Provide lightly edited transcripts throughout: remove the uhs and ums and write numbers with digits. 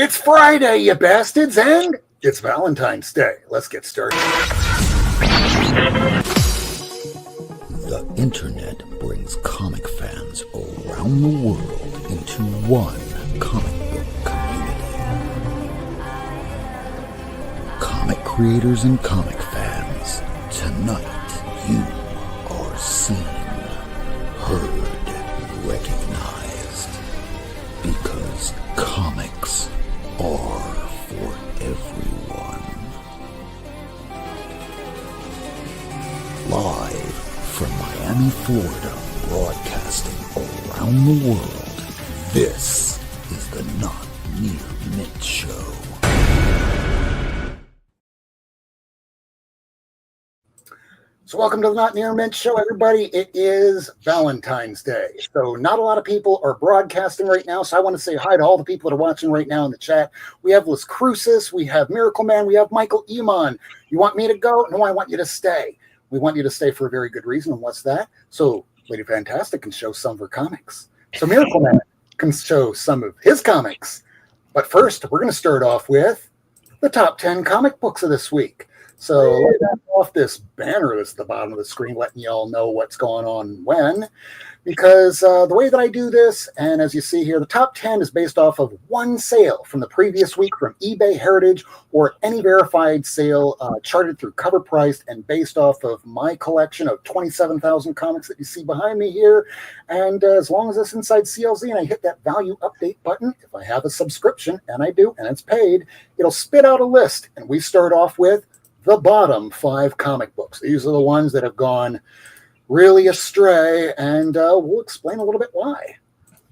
It's Friday, you bastards, and it's Valentine's Day. Let's get started. The internet brings comic fans around the world into one comic book community. Comic creators and comic fans, tonight you are seen, heard, recognized, because comics are for everyone. Live from Miami, Florida, broadcasting around the world, this is the Not Near Mint Show. So welcome to the Not Near Mint Show, everybody. It is Valentine's Day. So not a lot of people are broadcasting right now, so I want to say hi to all the people that are watching right now in the chat. We have Las Cruces, we have Miracleman, we have Michael Eamon. You want me to go? No, I want you to stay. We want you to stay for a very good reason, and what's that? So Lady Fantastic can show some of her comics. So Miracleman can show some of his comics. But first, we're going to start off with the top 10 comic books of this week. So let's have off this banner that's at the bottom of the screen, letting you all know what's going on when. Because the way that I do this, and as you see here, the top 10 is based off of one sale from the previous week from eBay, Heritage, or any verified sale charted through CovrPrice and based off of my collection of 27,000 comics that you see behind me here. And as long as it's inside CLZ and I hit that value update button, if I have a subscription, and I do, and it's paid, it'll spit out a list. And we start off with the bottom 5 comic books. These are the ones that have gone really astray, and we'll explain a little bit why.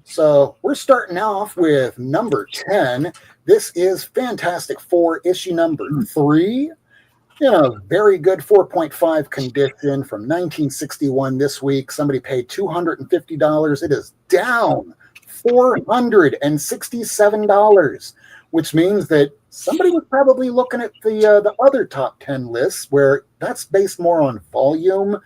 So we're starting off with number 10. This is Fantastic Four, issue number 3. You know, very good 4.5 condition from 1961 this week. Somebody paid $250. It is down $467, which means that somebody was probably looking at the other top 10 lists where that's based more on volume,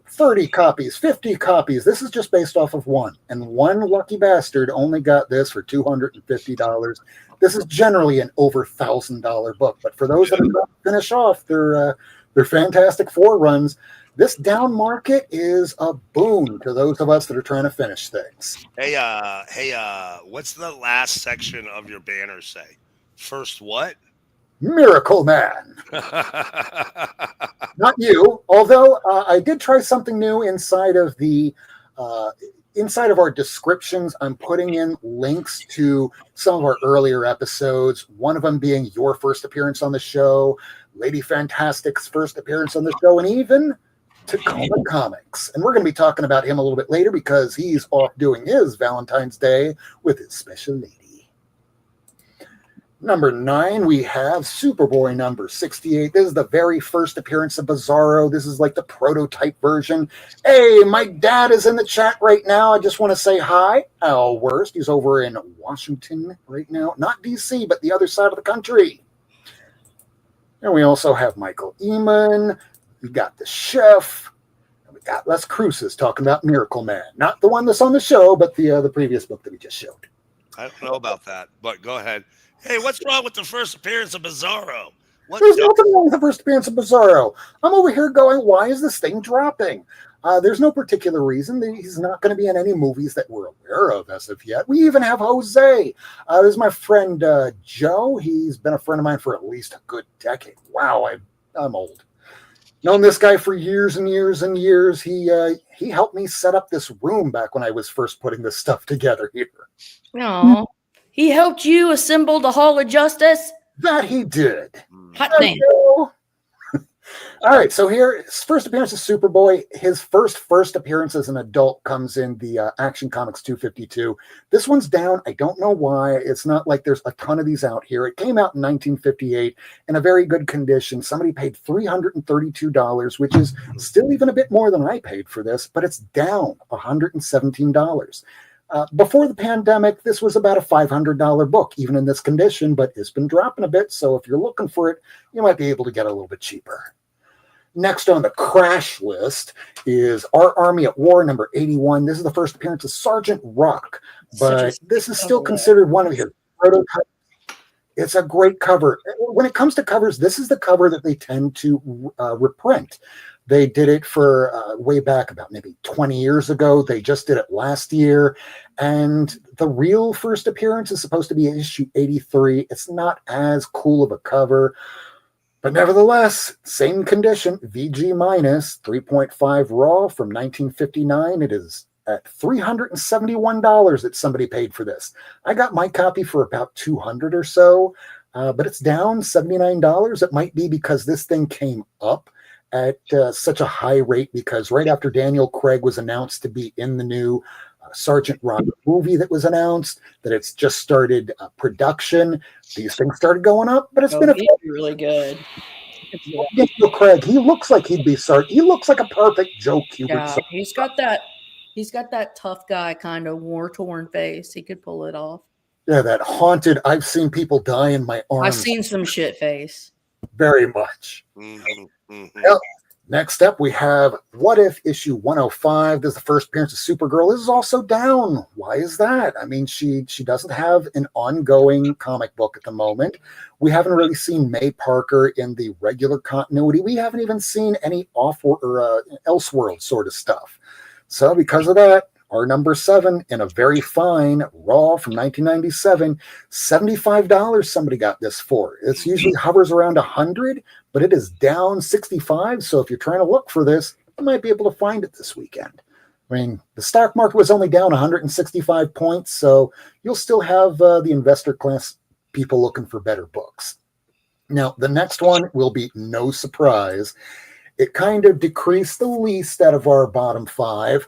30 copies, 50 copies. This is just based off of one. And one lucky bastard only got this for $250. This is generally an over $1,000 book. But for those that are about to finish off their Fantastic Four runs, this down market is a boon to those of us that are trying to finish things. Hey, what's the last section of your banner say? First what? Miracleman. Not you, although I did try something new inside of our descriptions. I'm putting in links to some of our earlier episodes, one of them being your first appearance on the show, Lady Fantastic's first appearance on the show, and even Tacoma Comics. And we're going to be talking about him a little bit later because he's off doing his Valentine's Day with his special lady. Number 9, we have Superboy number 68. This is the very first appearance of Bizarro. This is like the prototype version. Hey, my dad is in the chat right now. I just want to say hi. Al Worst. He's over in Washington right now. Not D.C., but the other side of the country. And we also have Michael Eamon. We got the chef. We got Les Cruces talking about Miracleman. Not the one that's on the show, but the previous book that we just showed. I don't know about that, but go ahead. Hey, what's wrong with the first appearance of Bizarro? There's nothing wrong with the first appearance of Bizarro. I'm over here going, why is this thing dropping? There's no particular reason. He's not going to be in any movies that we're aware of as of yet. We even have Jose. There's my friend Joe. He's been a friend of mine for at least a good decade. Wow, I'm old. Known this guy for years and years and years. He helped me set up this room back when I was first putting this stuff together here. No, he helped you assemble the Hall of Justice? That he did. Hot damn. All right, so here, his first appearance is Superboy. His first appearance as an adult comes in the Action Comics 252. This one's down. I don't know why. It's not like there's a ton of these out here. It came out in 1958 in a very good condition. Somebody paid $332, which is still even a bit more than I paid for this, but it's down $117. Before the pandemic, this was about a $500 book, even in this condition, but it's been dropping a bit. So if you're looking for it, you might be able to get a little bit cheaper. Next on the crash list is Our Army at War, number 81. This is the first appearance of Sergeant Rock, but this is still considered one of his prototype. It's a great cover. When it comes to covers, this is the cover that they tend to reprint. They did it for way back about maybe 20 years ago. They just did it last year. And the real first appearance is supposed to be issue 83. It's not as cool of a cover. But nevertheless, same condition, VG minus, 3.5 raw from 1959. It is at $371 that somebody paid for this. I got my copy for about $200 or so, but it's down $79. It might be because this thing came up at such a high rate because right after Daniel Craig was announced to be in the new Sergeant Rock movie that was announced, that it's just started production. These things started going up, but it's been really good. Daniel Craig. He looks like he'd be Sergeant. He looks like a perfect Joe Kubert. Yeah, he's got that tough guy kind of war-torn face. He could pull it off. Yeah, that haunted, I've seen people die in my arms. I've seen some shit face. Very much. Well, next up, we have What If issue 105. This is the first appearance of Supergirl. This is also down. Why is that? I mean, she doesn't have an ongoing comic book at the moment. We haven't really seen May Parker in the regular continuity. We haven't even seen any off or Elseworld sort of stuff. So because of that, our number 7 in a very fine raw from 1997, $75 somebody got this for. It usually hovers around 100, but it is down 65. So if you're trying to look for this, you might be able to find it this weekend. I mean, the stock market was only down 165 points, so you'll still have the investor class people looking for better books. Now, the next one will be no surprise. It kind of decreased the least out of our bottom 5.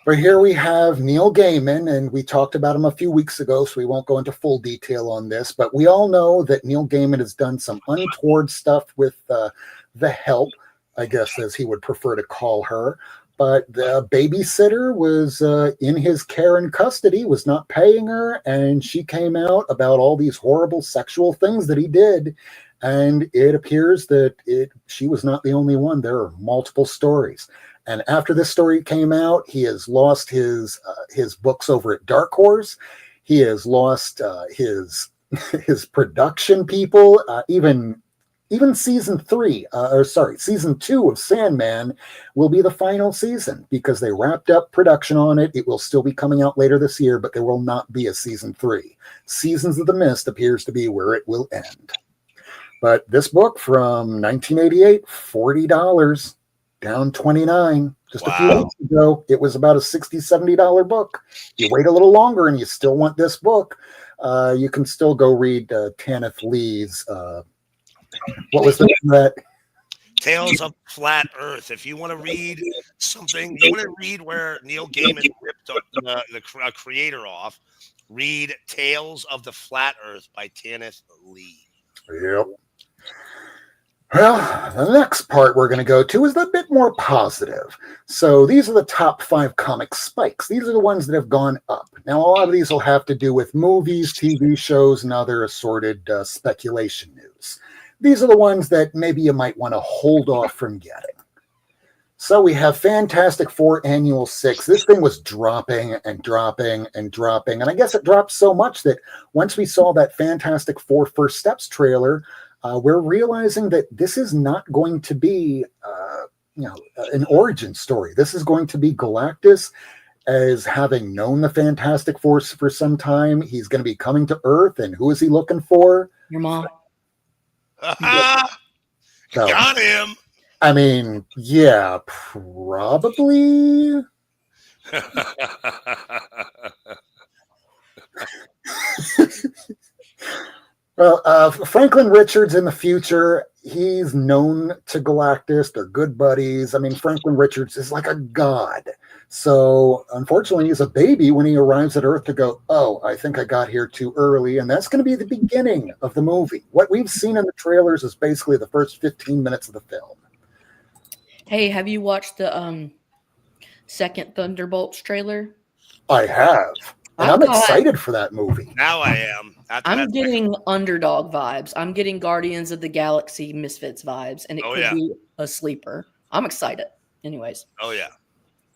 But here we have Neil Gaiman, and we talked about him a few weeks ago, so we won't go into full detail on this. But we all know that Neil Gaiman has done some untoward stuff with the Help, I guess, as he would prefer to call her. But the babysitter was in his care and custody, was not paying her, and she came out about all these horrible sexual things that he did. And it appears that she was not the only one. There are multiple stories. And after this story came out, he has lost his books over at Dark Horse. He has lost his production people. Even season 2 of Sandman will be the final season because they wrapped up production on it. It will still be coming out later this year, but there will not be a season 3. Seasons of the Mist appears to be where it will end. But this book from 1988, $40, down 29. Just a few weeks ago, it was about a $60, $70 book. You wait a little longer and you still want this book, you can still go read Tanith Lee's, what was the name of that? Tales of Flat Earth. If you want to read something, you want to read where Neil Gaiman ripped the creator off, read Tales of the Flat Earth by Tanith Lee. Yep. Well, the next part we're going to go to is a bit more positive. So these are the top 5 comic spikes. These are the ones that have gone up. Now, a lot of these will have to do with movies, TV shows, and other assorted speculation news. These are the ones that maybe you might want to hold off from getting. So we have Fantastic Four Annual 6. This thing was dropping and dropping and dropping. And I guess it dropped so much that once we saw that Fantastic Four First Steps trailer, we're realizing that this is not going to be an origin story. This is going to be Galactus as having known the Fantastic Four for some time. He's going to be coming to Earth, and who is he looking for? Your mom. Got him. I mean, yeah, probably. Well, Franklin Richards in the future, he's known to Galactus. They're good buddies. I mean, Franklin Richards is like a god. So, unfortunately, he's a baby when he arrives at Earth to go, oh, I think I got here too early. And that's going to be the beginning of the movie. What we've seen in the trailers is basically the first 15 minutes of the film. Hey, have you watched the second Thunderbolts trailer? I have. And I'm excited for that movie. Now I am. I'm getting underdog vibes. I'm getting Guardians of the Galaxy Misfits vibes, and it could be a sleeper. I'm excited. Anyways. Oh, yeah.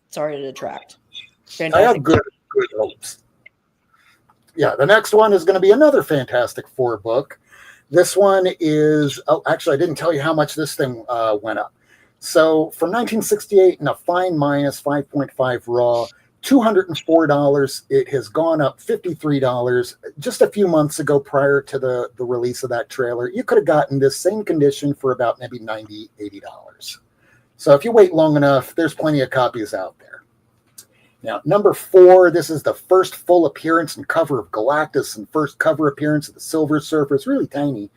Sorry to detract. Fantastic. I have good hopes. Yeah, the next one is going to be another Fantastic Four book. This one is, actually, I didn't tell you how much this thing went up. So from 1968 in a fine minus 5.5 raw, $204. It has gone up $53 just a few months ago prior to the release of that trailer. You could have gotten this same condition for about maybe $90, $80. So if you wait long enough, there's plenty of copies out there. Now, number 4, this is the first full appearance and cover of Galactus and first cover appearance of the Silver Surfer. It's really tiny.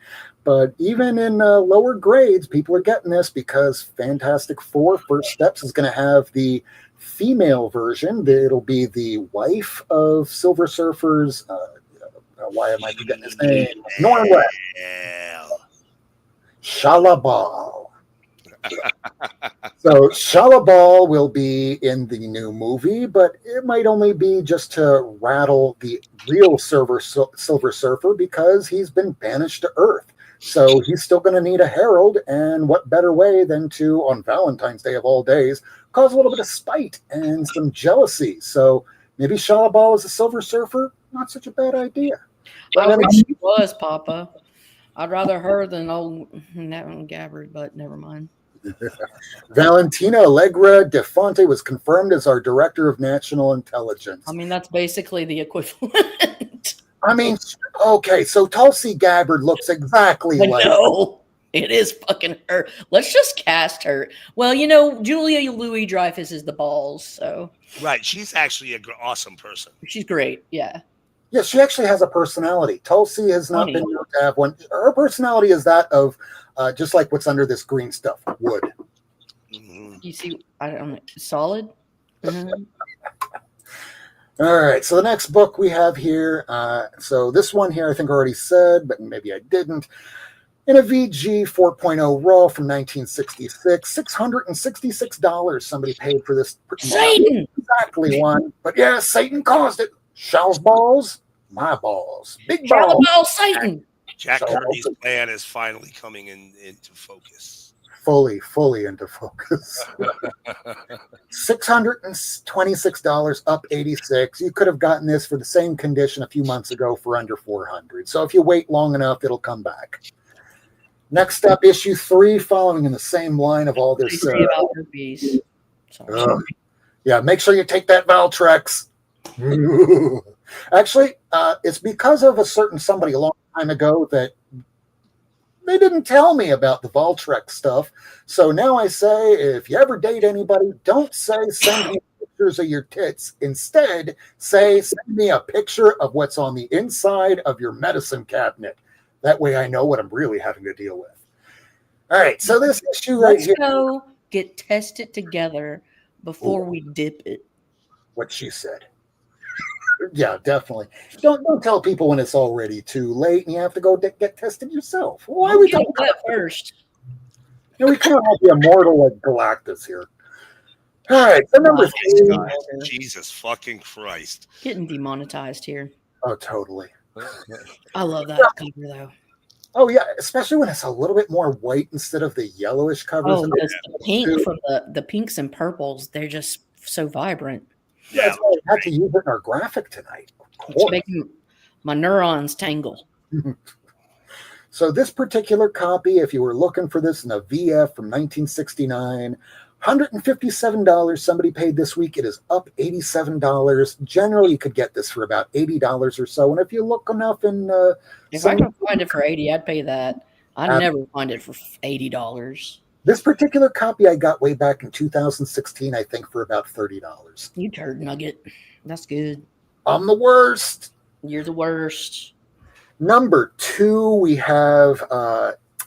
But even in lower grades, people are getting this because Fantastic Four First Steps is going to have the female version. It'll be the wife of Silver Surfer's, why am I forgetting his name? Norway. Shalabal. So Shalabal will be in the new movie, but it might only be just to rattle the real Silver Surfer because he's been banished to Earth. So he's still going to need a herald, and what better way than to, on Valentine's Day of all days, cause a little bit of spite and some jealousy. So maybe Shalabal as a Silver Surfer, not such a bad idea. I wish she was, Papa. I'd rather her than old Gabbard, but never mind. Valentina Allegra De Fonte was confirmed as our Director of National Intelligence. I mean, that's basically the equivalent. I mean, okay, so Tulsi Gabbard looks exactly like... No, it is fucking her. Let's just cast her. Well, you know, Julia Louis-Dreyfus is the balls, so... Right, she's actually an awesome person. She's great, yeah. Yeah, she actually has a personality. Tulsi has not been known to have one. Her personality is that of just like what's under this green stuff, wood. Mm-hmm. You see, I don't know, solid? Mm-hmm. All right, so the next book we have here, so this one here I think I already said, but maybe I didn't. In a VG 4.0 raw from 1966, $666 somebody paid for this. Satan! Exactly one, but yeah, Satan caused it. Shall's balls, my balls. Big balls. Shall Satan. Jack Kirby's plan is finally coming into focus. Fully into focus. $626 up 86. You could have gotten this for the same condition a few months ago for under 400. So if you wait long enough, it'll come back. Next up, issue 3, following in the same line of all this. Yeah, make sure you take that Valtrex. Actually, it's because of a certain somebody a long time ago that they didn't tell me about the Valtrex stuff. So now I say, if you ever date anybody, don't say send me pictures of your tits. Instead, say send me a picture of what's on the inside of your medicine cabinet. That way I know what I'm really having to deal with. All right, so this issue right here. Let's go get tested together before we dip it. What she said. Yeah, definitely. Don't tell people when it's already too late and you have to go get tested yourself. Why are we talking that first? We can't all be immortal like Galactus here. All right, so number 3. Jesus fucking Christ. Getting demonetized here. Oh, totally. I love that cover though. Oh yeah, especially when it's a little bit more white instead of the yellowish covers. Oh, the pink from the pinks and purples, they're just so vibrant. Yeah, that's why I had to use it in our graphic tonight. It's making my neurons tangle. So this particular copy, if you were looking for this in a VF from 1969, $157 somebody paid this week. It is up $87. Generally, you could get this for about $80 or so. And if you look enough in... if I can find it for $80, I'd pay that. I'd never find it for $80. This particular copy I got way back in 2016, I think, for about $30. You turd nugget. That's good. I'm the worst. You're the worst. Number 2, we have,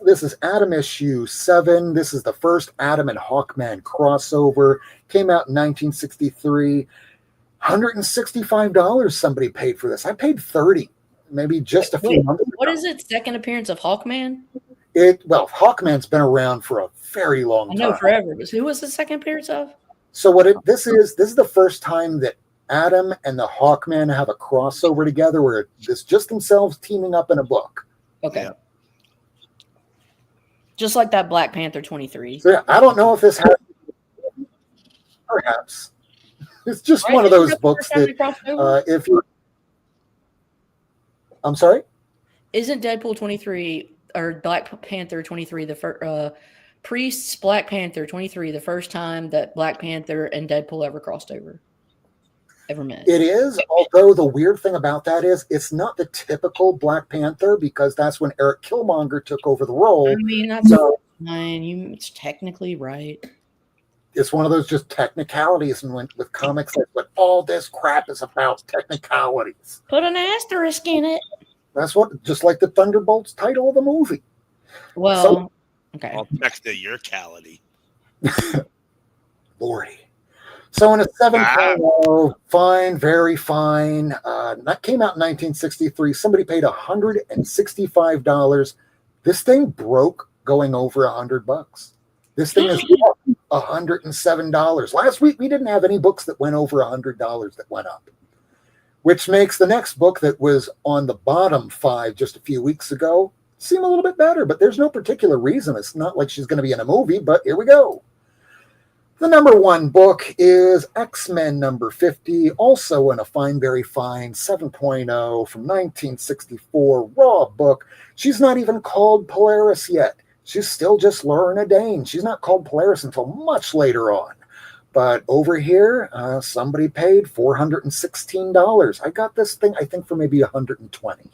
this is Atom issue 7. This is the first Atom and Hawkman crossover. Came out in 1963. $165 somebody paid for this. I paid $30, maybe just a few months ago. What is it? Second appearance of Hawkman? Hawkman's been around for a very long time. I know forever. But who was the second appearance of? So this is the first time that Atom and the Hawkman have a crossover together where it's just themselves teaming up in a book. Okay. Yeah. Just like that Black Panther 23. So, I don't know if this happened. Perhaps. It's just one of those books that if you're... I'm sorry? Isn't Deadpool 23 or Black Panther 23 the first? Priest's Black Panther 23 the first time that Black Panther and Deadpool ever crossed over, ever met. It is, although the weird thing about that is it's not the typical Black Panther because that's when Eric Killmonger took over the role. I mean, that's fine. It's technically right. It's one of those just technicalities, and with comics, that's what all this crap is about, technicalities. Put an asterisk in it. That's what, just like the Thunderbolts title of the movie. Well, okay. I'll text it your cality. Lordy. So in a 7.0, fine, very fine. That came out in 1963. Somebody paid $165. This thing broke going over $100. This thing is $107. Last week, we didn't have any books that went over $100 that went up, which makes the next book that was on the bottom 5 just a few weeks ago seem a little bit better, but there's no particular reason. It's not like she's going to be in a movie, but here we go. The number 1 book is X-Men number 50, also in a fine, very fine 7.0 from 1964 raw book. She's not even called Polaris yet. She's still just Lorna Dane. She's not called Polaris until much later on. But over here, somebody paid $416. I got this thing, I think, for maybe $120.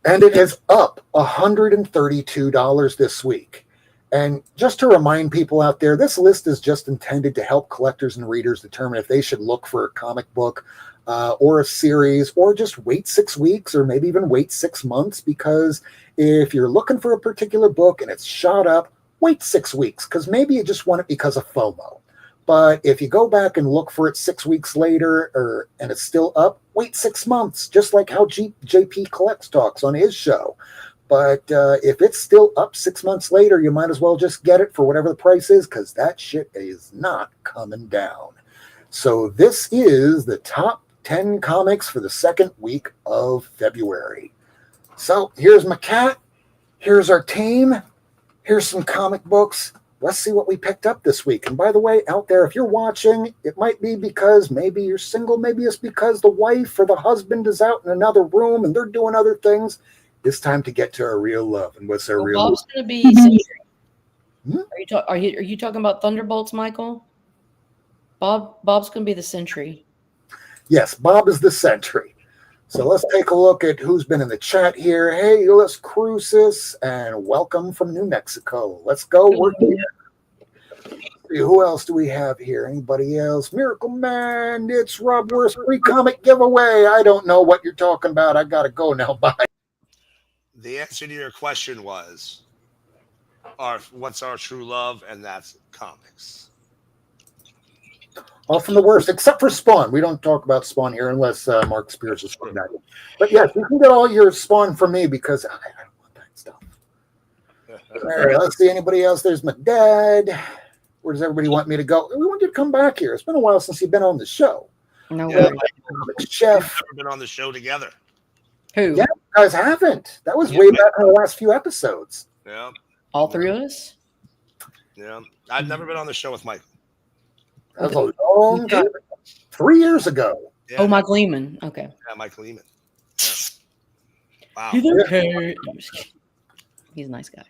And it is up $132 this week. And just to remind people out there, this list is just intended to help collectors and readers determine if they should look for a comic book or a series, or just wait 6 weeks, or maybe even wait 6 months, because if you're looking for a particular book and it's shot up, wait 6 weeks, because maybe you just want it because of FOMO. But if you go back and look for it 6 weeks later, and it's still up, wait 6 months, just like how JP Collects talks on his show. But if it's still up 6 months later, you might as well just get it for whatever the price is, because that shit is not coming down. So this is the top 10 comics for the second week of February. So here's my cat. Here's our team. Here's some comic books. Let's see what we picked up this week. And by the way, out there, if you're watching, it might be because maybe you're single. Maybe it's because the wife or the husband is out in another room and they're doing other things. It's time to get to our real love. And what's our real Bob's love? going to be Sentry. Are you talking about Thunderbolts, Michael? Bob's going to be the Sentry. Yes, Bob is the Sentry. So let's take a look at who's been in the chat here. Hey, Les Crucis, and welcome from New Mexico. Let's go. We're here. Who else do we have here? Anybody else? Miracleman, it's Rworstreport free comic giveaway. I don't know what you're talking about. I got to go now. Bye. The answer to your question was, what's our true love? And that's comics. All from the worst, except for Spawn. We don't talk about Spawn here unless Mark Spears is from that. But yes, you can get all your Spawn from me because I don't want that stuff. All right, let's see. Anybody else? There's my dad. Where does everybody want me to go? We want you to come back here. It's been a while since you've been on the show. No way. We've Chef. never been on the show together. Who? Yeah, you guys haven't. That was way back in the last few episodes. Yeah. All three of us? Yeah. I've never been on the show with Mike. That was a long time ago. 3 years ago. Yeah, Oh, Mike Lehman. Okay. Yeah, Mike Lehman. Yeah. Wow. He's okay. He's a nice guy.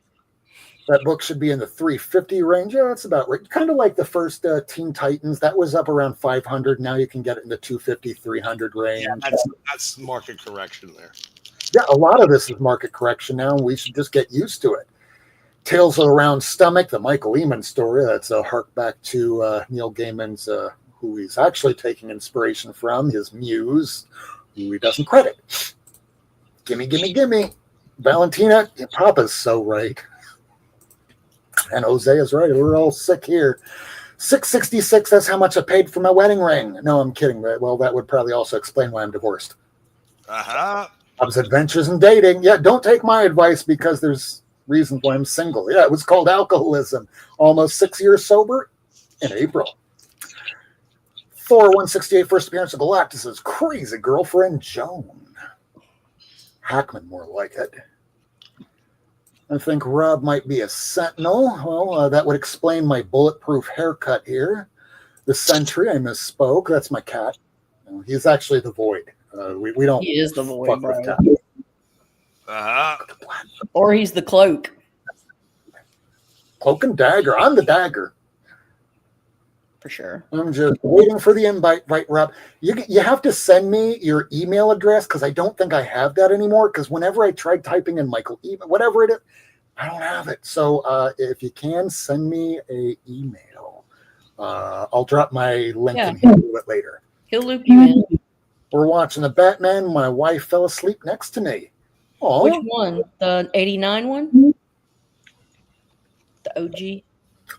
That book should be in the 350 range. Yeah, that's about right. Kind of like the first Teen Titans. That was up around 500. Now you can get it in the 250, 300 range. Yeah, that's market correction there. Yeah, a lot of this is market correction now, and we should just get used to it. Tales of the Round Stomach, the Michael Lehman story. That's a hark back to Neil Gaiman's, who he's actually taking inspiration from, his muse, who he doesn't credit. Gimme, gimme, gimme. Valentina, your Papa's so right. And Jose is right. We're all sick here. $666, that's how much I paid for my wedding ring. No, I'm kidding. Well, that would probably also explain why I'm divorced. Bob's Adventures in Dating. Yeah, don't take my advice because there's reasons why I'm single. Yeah, it was called alcoholism. Almost 6 years sober in April. Thor 168, first appearance of Galactus's crazy girlfriend, Joan. Hackman, more like it. I think Rob might be a Sentinel. Well, that would explain my bulletproof haircut here. The Sentry, I misspoke. That's my cat. He's actually the Void. We don't. He is the void, fuck bro. with time. Or he's the cloak. Cloak and dagger. I'm the dagger. For sure. I'm just waiting for the invite, right, Rob? You have to send me your email address because I don't think I have that anymore. Because whenever I tried typing in Michael, whatever it is, I don't have it. So if you can send me a email, I'll drop my link in here a little bit later. He'll loop you in. We're watching the Batman. My wife fell asleep next to me. Oh, Which one? The 89 one? The OG?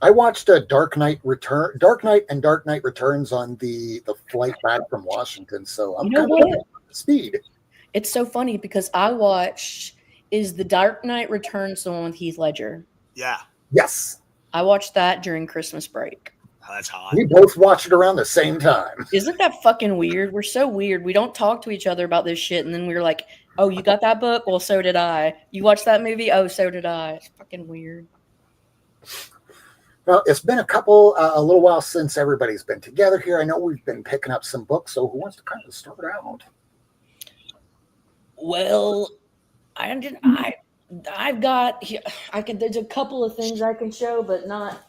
I watched Dark Knight and Dark Knight Returns on the flight back from Washington. So I'm kind of up to speed. It's so funny because I watched the Dark Knight Returns the one with Heath Ledger. Yeah. Yes. I watched that during Christmas break. Oh, that's hot. We both watched it around the same time. Isn't that fucking weird? We're so weird. We don't talk to each other about this shit, and then we're like, "Oh, you got that book? Well, so did I. You watched that movie? Oh, so did I." It's fucking weird. Well, it's been a little while since everybody's been together here. I know we've been picking up some books, so who wants to kind of start out? Well, there's a couple of things I can show, but not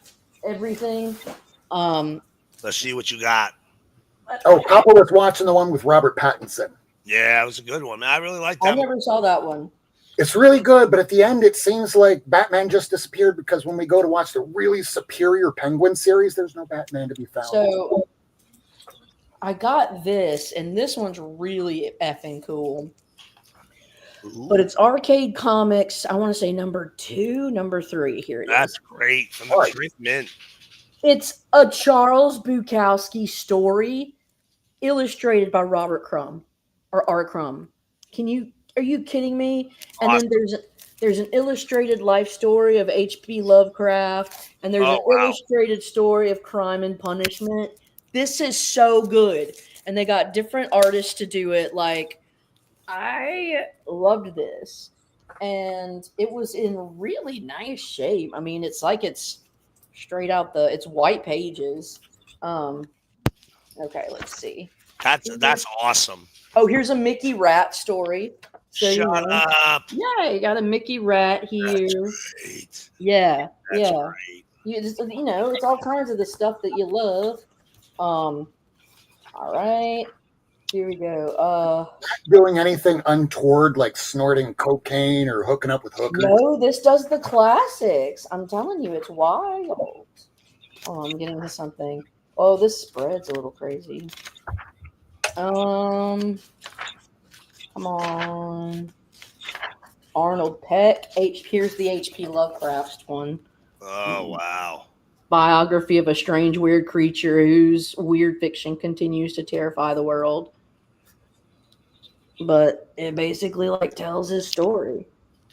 everything. Let's see what you got. Oh, Copper was watching the one with Robert Pattinson. Yeah, it was a good one, man. I really liked that. I never saw that one. It's really good, but at the end, it seems like Batman just disappeared because when we go to watch the really superior Penguin series, there's no Batman to be found. So I got this, and this one's really effing cool. Ooh. But it's Arcade Comics. I want to say number 3. Here it is. That's great. From the Drink Mint. It's a Charles Bukowski story illustrated by Robert Crumb or R. Crumb. Are you kidding me? And then there's an illustrated life story of H.P. Lovecraft, and there's an illustrated story of Crime and Punishment. This is so good. And they got different artists to do it. Like, I loved this. And it was in really nice shape. I mean, it's like it's straight out it's white pages. Okay, let's see. That's awesome. Oh, here's a Mickey Rat story. So, Shut up. Yeah, you got a Mickey Rat here. That's great. Yeah, That's yeah. great. It's all kinds of the stuff that you love. All right. Here we go. Doing anything untoward like snorting cocaine or hooking up with hookers? No, this does the classics. I'm telling you, it's wild. Oh, I'm getting to something. Oh, this spread's a little crazy. Come on. Arnold Peck. Here's the H.P. Lovecraft one. Oh, wow. Biography of a strange, weird creature whose weird fiction continues to terrify the world. But it basically tells his story.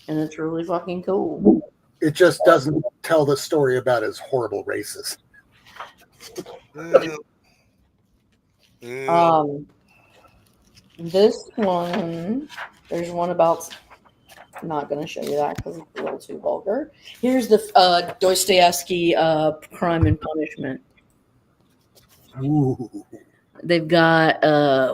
And it's really fucking cool. It just doesn't tell the story about his horrible races. This one, there's one about. I'm not going to show you that because it's a little too vulgar. Here's the Dostoevsky Crime and Punishment. Ooh. They've got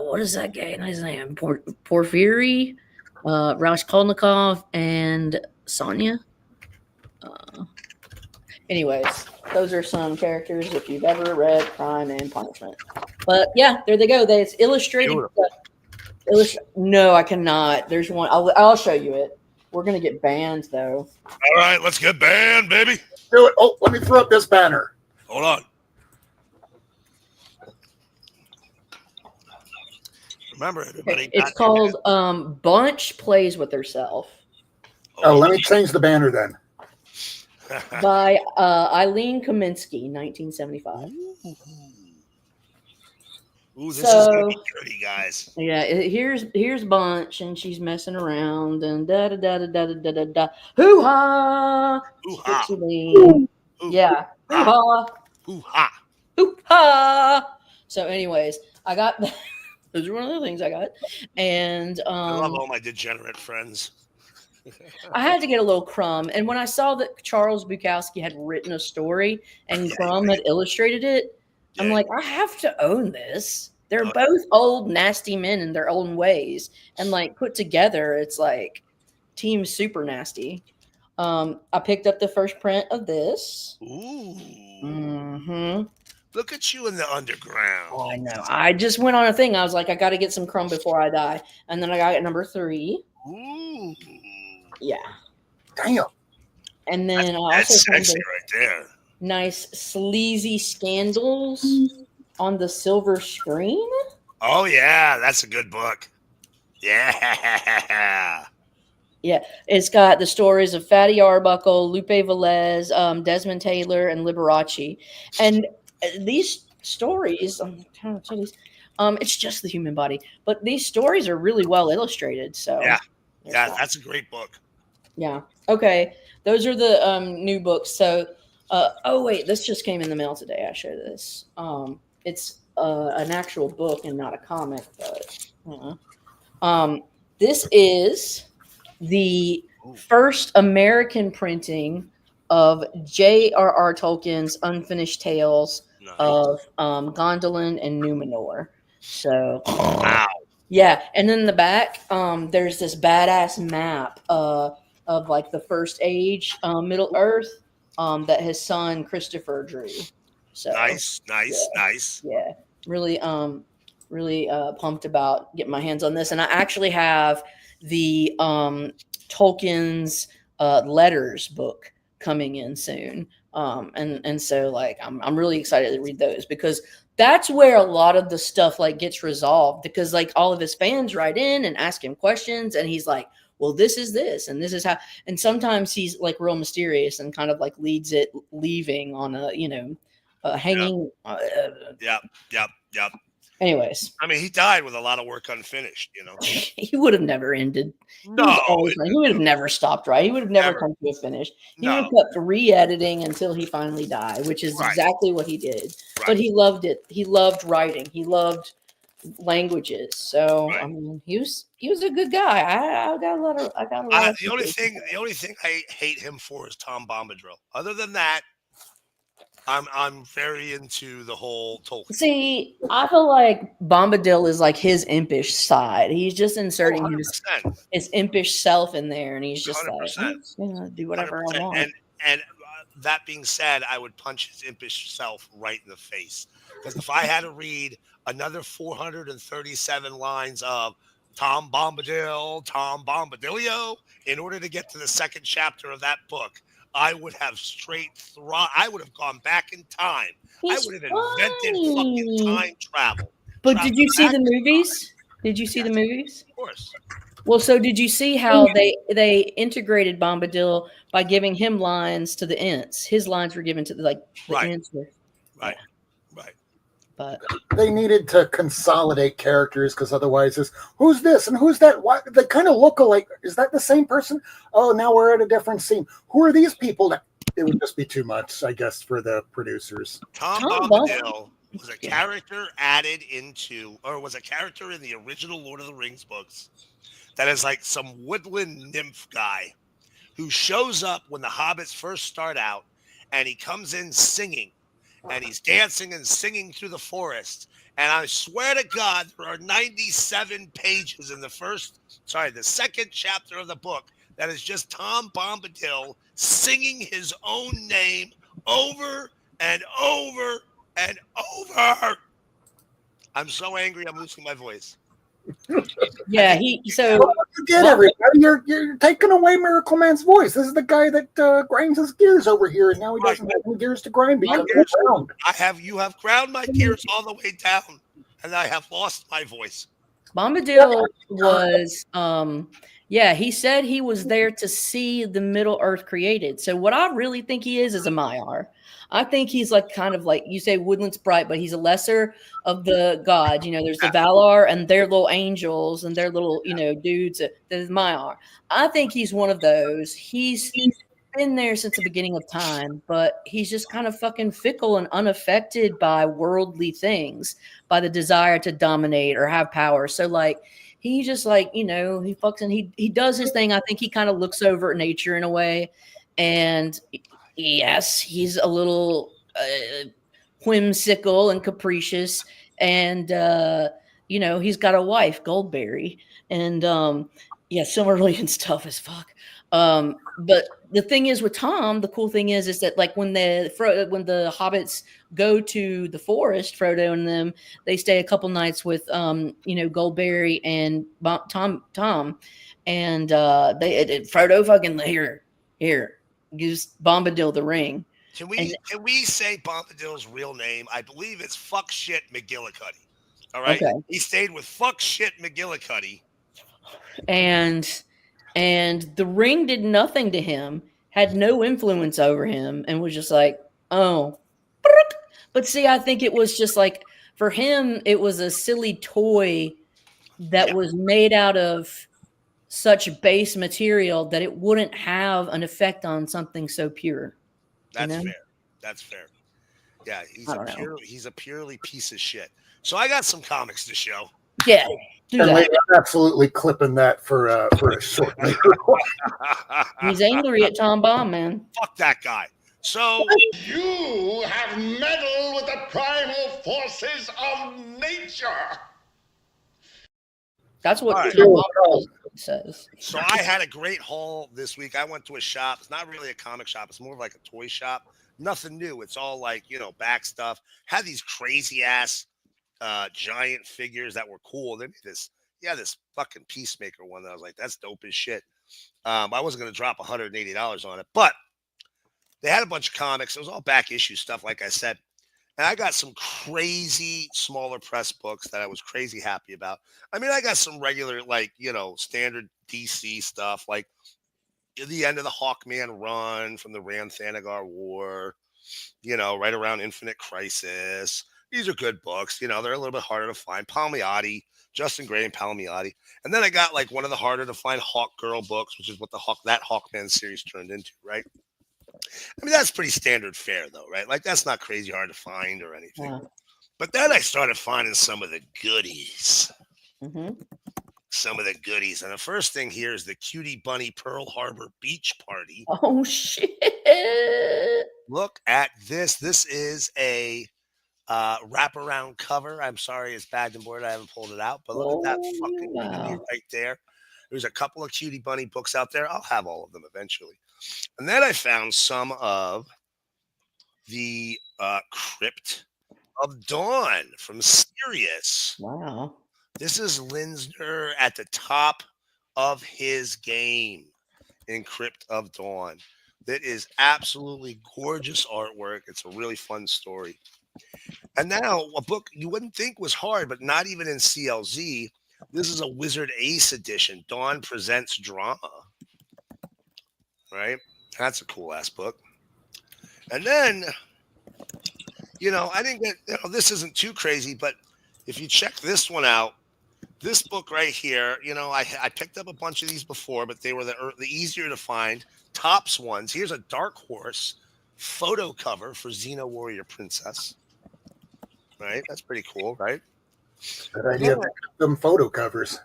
what is that guy's name? Porfiry, Raskolnikov, and Sonia. Anyways, those are some characters if you've ever read Crime and Punishment. But yeah, there they go. It's illustrated. No, I cannot. There's one. I'll show you it. We're gonna get banned though. All right, let's get banned, baby. Do it. Oh, let me throw up this banner. Hold on. Remember, everybody. It's called Bunch Plays with Herself. Oh, let me change the banner then. By Eileen Kaminsky, 1975. Ooh, this is gonna be dirty, guys. Yeah, here's Bunch, and she's messing around, and da da da da da da da da. Hoo ha! Hoo ha! Yeah, hoo ha! Hoo ha! Hoo ha! So, anyways, I got that. Those are one of the things I got, and I love all my degenerate friends. I had to get a little Crumb, and when I saw that Charles Bukowski had written a story and Crumb had illustrated it, I'm like, I have to own this. They're both old, nasty men in their own ways. And like put together, it's like Team Super Nasty. I picked up the first print of this. Ooh. Mm-hmm. Look at you in the underground. Oh, I know. I just went on a thing. I was like, I got to get some crumb before I die. And then I got number 3. Ooh. Yeah. Damn. And then That's sexy right there. Nice sleazy scandals on the silver screen. Oh, yeah. That's a good book. Yeah. Yeah. It's got the stories of Fatty Arbuckle, Lupe Velez, Desmond Taylor, and Liberace. And these stories, I'm trying to tell these, it's just the human body. But these stories are really well illustrated. So yeah, that's a great book. Yeah. Okay. Those are the new books. So, oh wait, this just came in the mail today. I showed this. It's an actual book and not a comic, but this is the first American printing of J.R.R. Tolkien's Unfinished Tales of Gondolin and Numenor. So, wow. Yeah, and then in the back, there's this badass map of like the First Age, Middle Earth, that his son Christopher drew. So nice. Yeah, really pumped about getting my hands on this, and I actually have the Tolkien's letters book coming in soon, and so like I'm really excited to read those because that's where a lot of the stuff like gets resolved because like all of his fans write in and ask him questions, and he's like, well, this is this, and this is how, and sometimes he's like real mysterious and kind of like leads it leaving on a, hanging. Yep. Anyways. I mean, he died with a lot of work unfinished, He would have never ended. No. He would have never stopped, right? He would have never come to a finish. He would have kept re-editing until he finally died, which is exactly what he did. Right. But he loved it. He loved writing. He loved languages. So I mean, he was a good guy. I got a lot of the only thing I hate him for is Tom Bombadil. Other than that, I'm very into the whole Tolkien. See, I feel like Bombadil is like his impish side. He's just inserting his impish self in there, and he's just 100%. Like, I'm just gonna do whatever 100%. I want. And that being said, I would punch his impish self right in the face because if I had to read another 437 lines of Tom Bombadilio in order to get to the second chapter of that book, I would have I would have gone back in time. I would have invented fucking time travel. But did you see the movies? Did you see the movies? Of course. Well, so did you see how they integrated Bombadil by giving him lines to the Ents? His lines were given to the Ents. Right. But they needed to consolidate characters because otherwise who's this and who's that? Why they kind of look alike? Is that the same person? Oh, now we're at a different scene. Who are these people? It would just be too much, I guess, for the producers. Tom Bombadil was a character added into, or was a character in the original Lord of the Rings books that is like some woodland nymph guy who shows up when the hobbits first start out, and he comes in singing. And he's dancing and singing through the forest. And I swear to God, there are 97 pages in the second chapter of the book that is just Tom Bombadil singing his own name over and over and over. I'm so angry, I'm losing my voice. Yeah, forget everybody. You're taking away Miracleman's voice. This is the guy that grinds his gears over here, and now he doesn't have any gears to grind because you have ground my gears all the way down, and I have lost my voice. Bombadil was he said he was there to see the Middle Earth created. So what I really think he is a Maiar. I think he's like kind of like you say Woodland Sprite, but he's a lesser of the gods. There's the Valar and their little angels and their little, dudes that is Maiar. I think he's one of those. He's been there since the beginning of time, but he's just kind of fucking fickle and unaffected by worldly things, by the desire to dominate or have power. So like he just like, he fucks and he does his thing. I think he kind of looks over at nature in a way. And yes, he's a little whimsical and capricious. and he's got a wife, Goldberry, and Silmarillion stuff as fuck. But the thing is with Tom, the cool thing is that like when the hobbits go to the forest, Frodo and them, they stay a couple nights with Goldberry and Tom, and Frodo fucking here gives Bombadil the ring. Can we say Bombadil's real name? I believe it's fuck shit McGillicuddy. All right. Okay. He stayed with fuck shit McGillicuddy. And the ring did nothing to him, had no influence over him, and was just like, oh. But see, I think it was just like, for him, it was a silly toy that was made out of such base material that it wouldn't have an effect on something so pure. That's fair. That's fair. Yeah, he's a purely piece of shit. So I got some comics to show. Yeah. I'm absolutely clipping that for a short. He's angry at Tom Baum, man. Fuck that guy. So you have meddled with the primal forces of nature. That's what Tom Baum says. So I had a great haul this week. I went to a shop. It's not really a comic shop. It's more of like a toy shop. Nothing new. It's all like, back stuff. Had these crazy ass giant figures that were cool. They made this fucking Peacemaker one that I was like, that's dope as shit. I wasn't going to drop $180 on it, but they had a bunch of comics. It was all back issue stuff, like I said. And I got some crazy smaller press books that I was crazy happy about. I mean, I got some regular, standard DC stuff, like the end of the Hawkman run from the Rann-Thanagar War, right around Infinite Crisis. These are good books. They're a little bit harder to find. Palmiotti, Justin Gray and Palmiotti. And then I got like one of the harder to find Hawk Girl books, which is what that Hawkman series turned into, right? I mean, that's pretty standard fare, though, right? Like, that's not crazy hard to find or anything. Yeah. But then I started finding some of the goodies. Mm-hmm. Some of the goodies. And the first thing here is the Cutie Bunny Pearl Harbor Beach Party. Oh, shit. Look at this. This is a wraparound cover. I'm sorry, it's bagged and boarded. I haven't pulled it out. But look at that fucking goodie right there. There's a couple of Cutie Bunny books out there. I'll have all of them eventually. And then I found some of the Crypt of Dawn from Sirius. Wow. This is Linsner at the top of his game in Crypt of Dawn. That is absolutely gorgeous artwork. It's a really fun story. And now a book you wouldn't think was hard, but not even in CLZ. This is a Wizard Ace edition. Dawn Presents Drama. Right? That's a cool ass book. And then, I didn't get, this isn't too crazy, but if you check this one out, this book right here, I picked up a bunch of these before, but they were the easier to find tops ones. Here's a Dark Horse photo cover for Xena Warrior Princess. Right? That's pretty cool, right? Good idea. Them photo covers.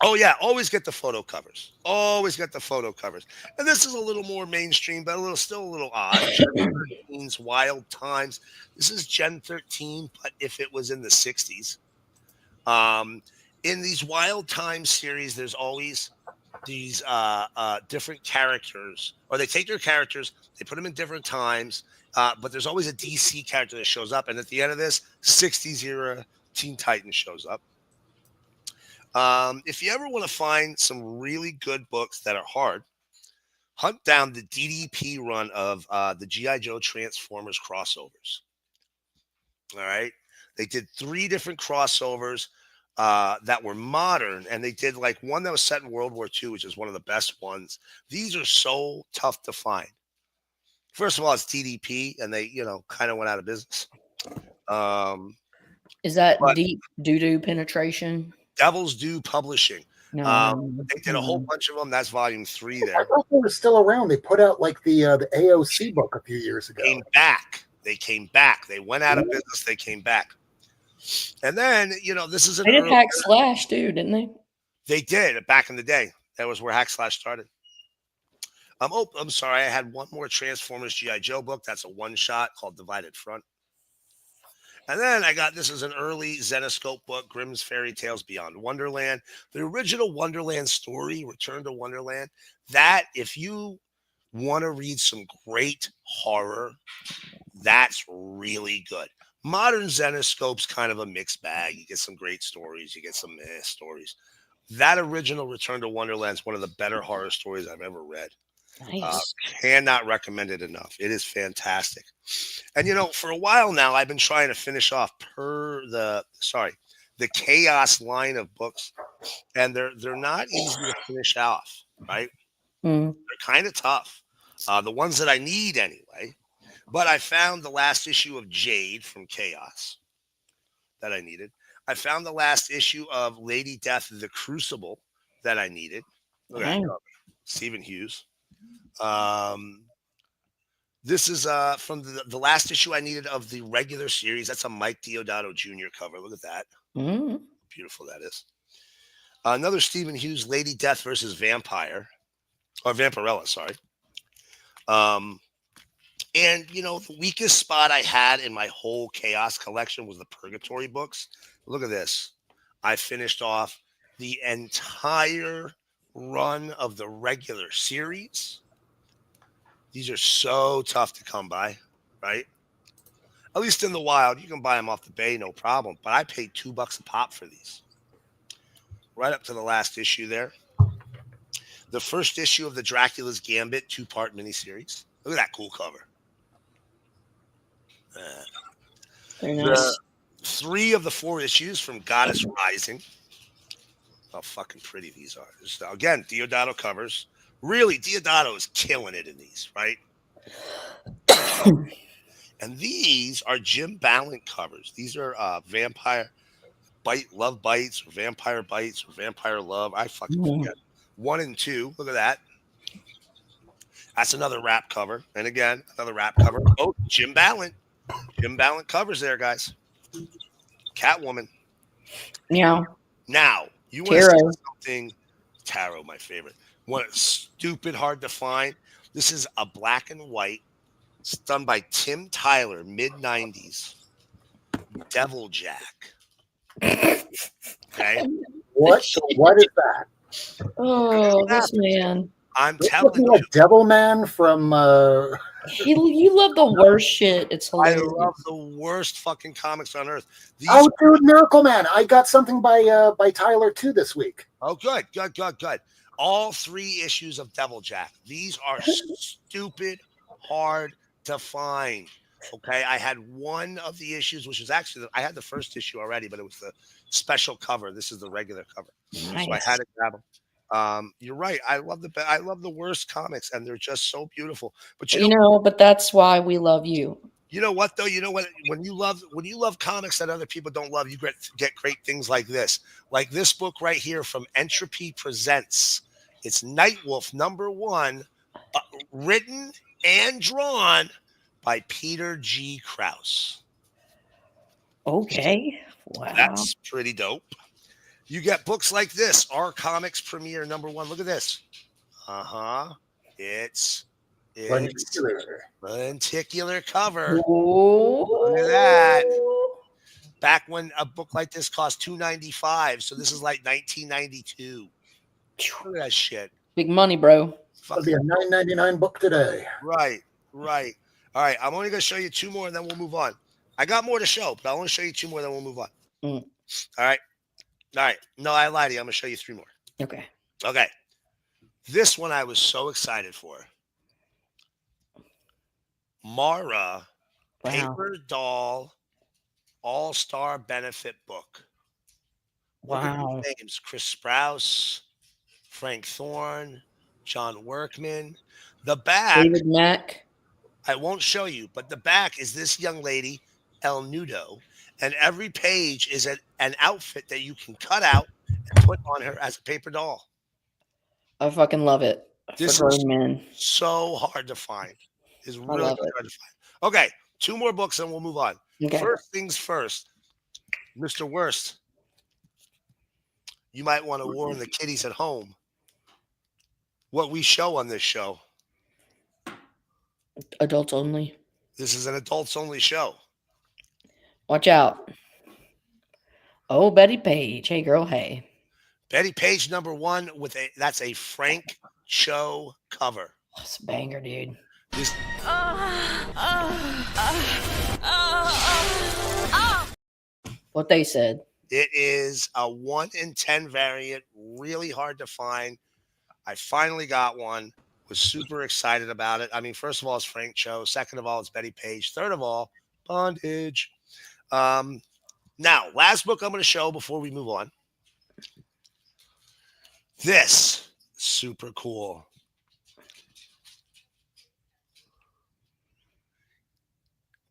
Oh, yeah. Always get the photo covers. Always get the photo covers. And this is a little more mainstream, but still a little odd. Gen 13's Wild Times. This is Gen 13, but if it was in the 60s. In these Wild Times series, there's always these different characters. Or they take their characters, they put them in different times, but there's always a DC character that shows up. And at the end of this, 60s era Teen Titans shows up. If you ever want to find some really good books that are hard, hunt down the DDP run of the G.I. Joe Transformers crossovers. All right. They did 3 different crossovers that were modern, and they did like one that was set in World War II, which is one of the best ones. These are so tough to find. First of all, it's DDP, and they, kind of went out of business. Is that Deep Doo-Doo Penetration? Devil's Due Publishing. No, they did a whole bunch of them. That's volume 3 there. I thought they were still around. They put out like the AOC book a few years ago. They came back. They went out of business. They came back. And then, this is an they did Hack Slash too, didn't they? They did back in the day. That was where Hack Slash started. I'm sorry. I had one more Transformers G.I. Joe book. That's a one-shot called Divided Front. And then I got, this is an early Zenoscope book, Grimm's Fairy Tales Beyond Wonderland. The original Wonderland story, Return to Wonderland. That, if you want to read some great horror, that's really good. Modern Zenoscope's kind of a mixed bag. You get some great stories, you get some stories. That original Return to Wonderland is one of the better horror stories I've ever read. Nice. Cannot recommend it enough. It is fantastic. And for a while now, I've been trying to finish off the Chaos line of books, and they're not easy to finish off. Right? Mm. They're kind of tough. The ones that I need anyway. But I found the last issue of Jade from Chaos that I needed. I found the last issue of Lady Death, The Crucible that I needed. Look at that. Stephen Hughes. This is from the last issue I needed of the regular series. That's a Mike Deodato Jr. cover. Look at that. Mm. Beautiful that is. Another Stephen Hughes, Lady Death versus Vampire. Or Vampirella, sorry. And, the weakest spot I had in my whole Chaos collection was the Purgatory books. Look at this. I finished off the entire run of the regular series. These are so tough to come by, right? At least in the wild, you can buy them off the bay, no problem. But I paid $2 a pop for these. Right up to the last issue there. The first issue of the Dracula's Gambit 2-part miniseries. Look at that cool cover. Very nice. 3 of the 4 issues from Goddess Rising. How fucking pretty these are. Again, Deodato covers. Really, Deodato is killing it in these, right? And these are Jim Ballant covers. These are Vampire Love Bites, or Vampire Bites, or Vampire Love. I fucking forget. 1 and 2. Look at that. That's another wrap cover. And again, another wrap cover. Oh, Jim Ballant. Jim Ballant covers there, guys. Catwoman. Yeah. Now, you want to see something? Tarot, my favorite. One stupid, hard to find. This is a black and white. It's done by Tim Tyler, mid-90s. Devil Jack. Okay. What is that? Oh, this man. I'm telling you. Devil Man from. You love the worst shit. It's hilarious. I love the worst fucking comics on earth. Dude, Miracleman. I got something by Tyler too this week. Oh, good. All 3 issues of Devil Jack. These are stupid hard to find. Okay, I had one of the issues, which was actually I had the first issue already, but it was the special cover. This is the regular cover, Nice. So I had to grab them. You're right. I love the worst comics, and they're just so beautiful. But but that's why we love you. You know what though? You know what? When you love comics that other people don't love, you get great things like this book right here from Entropy Presents. It's Nightwolf #1, written and drawn by Peter G. Krause. Okay. Wow. That's pretty dope. You get books like this, Our Comics Premiere #1. Look at this. It's lenticular cover. Ooh. Look at that. Back when a book like this cost $2.95, so this is like 1992. Look at that shit. Big money, bro. It'll be a $9.99 book today. Right. All right, I'm only going to show you 2 more, and then we'll move on. I got more to show, but I'll only show you 2 more, then we'll move on. All right. No, I lied to you. I'm going to show you 3 more. Okay. This one I was so excited for. Mara, Paper Doll, All-Star Benefit Book. Wow. Look at these names: Chris Sprouse, Frank Thorne, John Workman. The back, David Mack. I won't show you, but the back is this young lady, El Nudo, and every page is an outfit that you can cut out and put on her as a paper doll. I fucking love it. This is so hard to find. It's really hard to find. Okay, 2 more books and we'll move on. Okay. First things first, Mr. Worst. You might want to warn the kiddies at home what we show on this show. Adults only. This is an adults only show. Watch out. Oh, Betty Page. Hey, girl. Hey. Betty Page #1 with that's a Frank Cho cover. That's a banger, dude. This, What they said. it is a 1 in 10 variant, really hard to find. I finally got one. Was super excited about it. I mean, first of all, it's Frank Cho. Second of all, it's Betty Page. Third of all, Bondage. Now, last book I'm going to show before we move on. This super cool.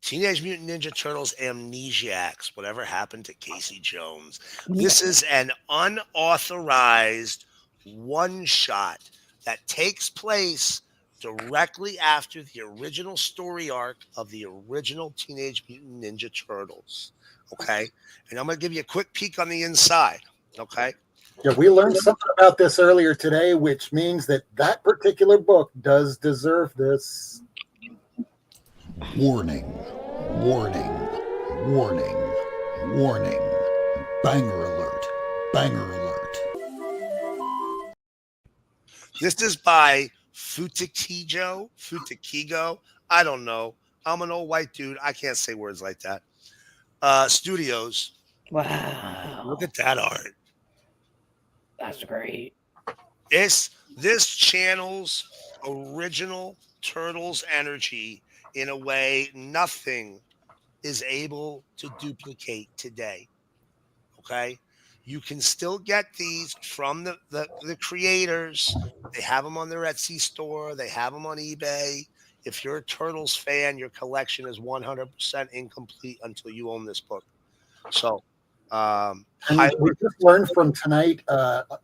Teenage Mutant Ninja Turtles Amnesiacs. Whatever happened to Casey Jones? This is an unauthorized one-shot that takes place directly after the original story arc of the original Teenage Mutant Ninja Turtles. Okay? And I'm going to give you a quick peek on the inside. Okay? Yeah, we learned something about this earlier today, which means that that particular book does deserve this. Warning, warning, warning, warning. Banger alert, banger alert. This is by Futakigo. I don't know. I'm an old white dude. I can't say words like that. Studios. Wow. Look at that art. That's great. This channels original Turtles energy in a way nothing is able to duplicate today. Okay? You can still get these from the creators. They have them on their Etsy store. They have them on eBay. If you're a Turtles fan, your collection is 100% incomplete until you own this book. So, we just learned from tonight,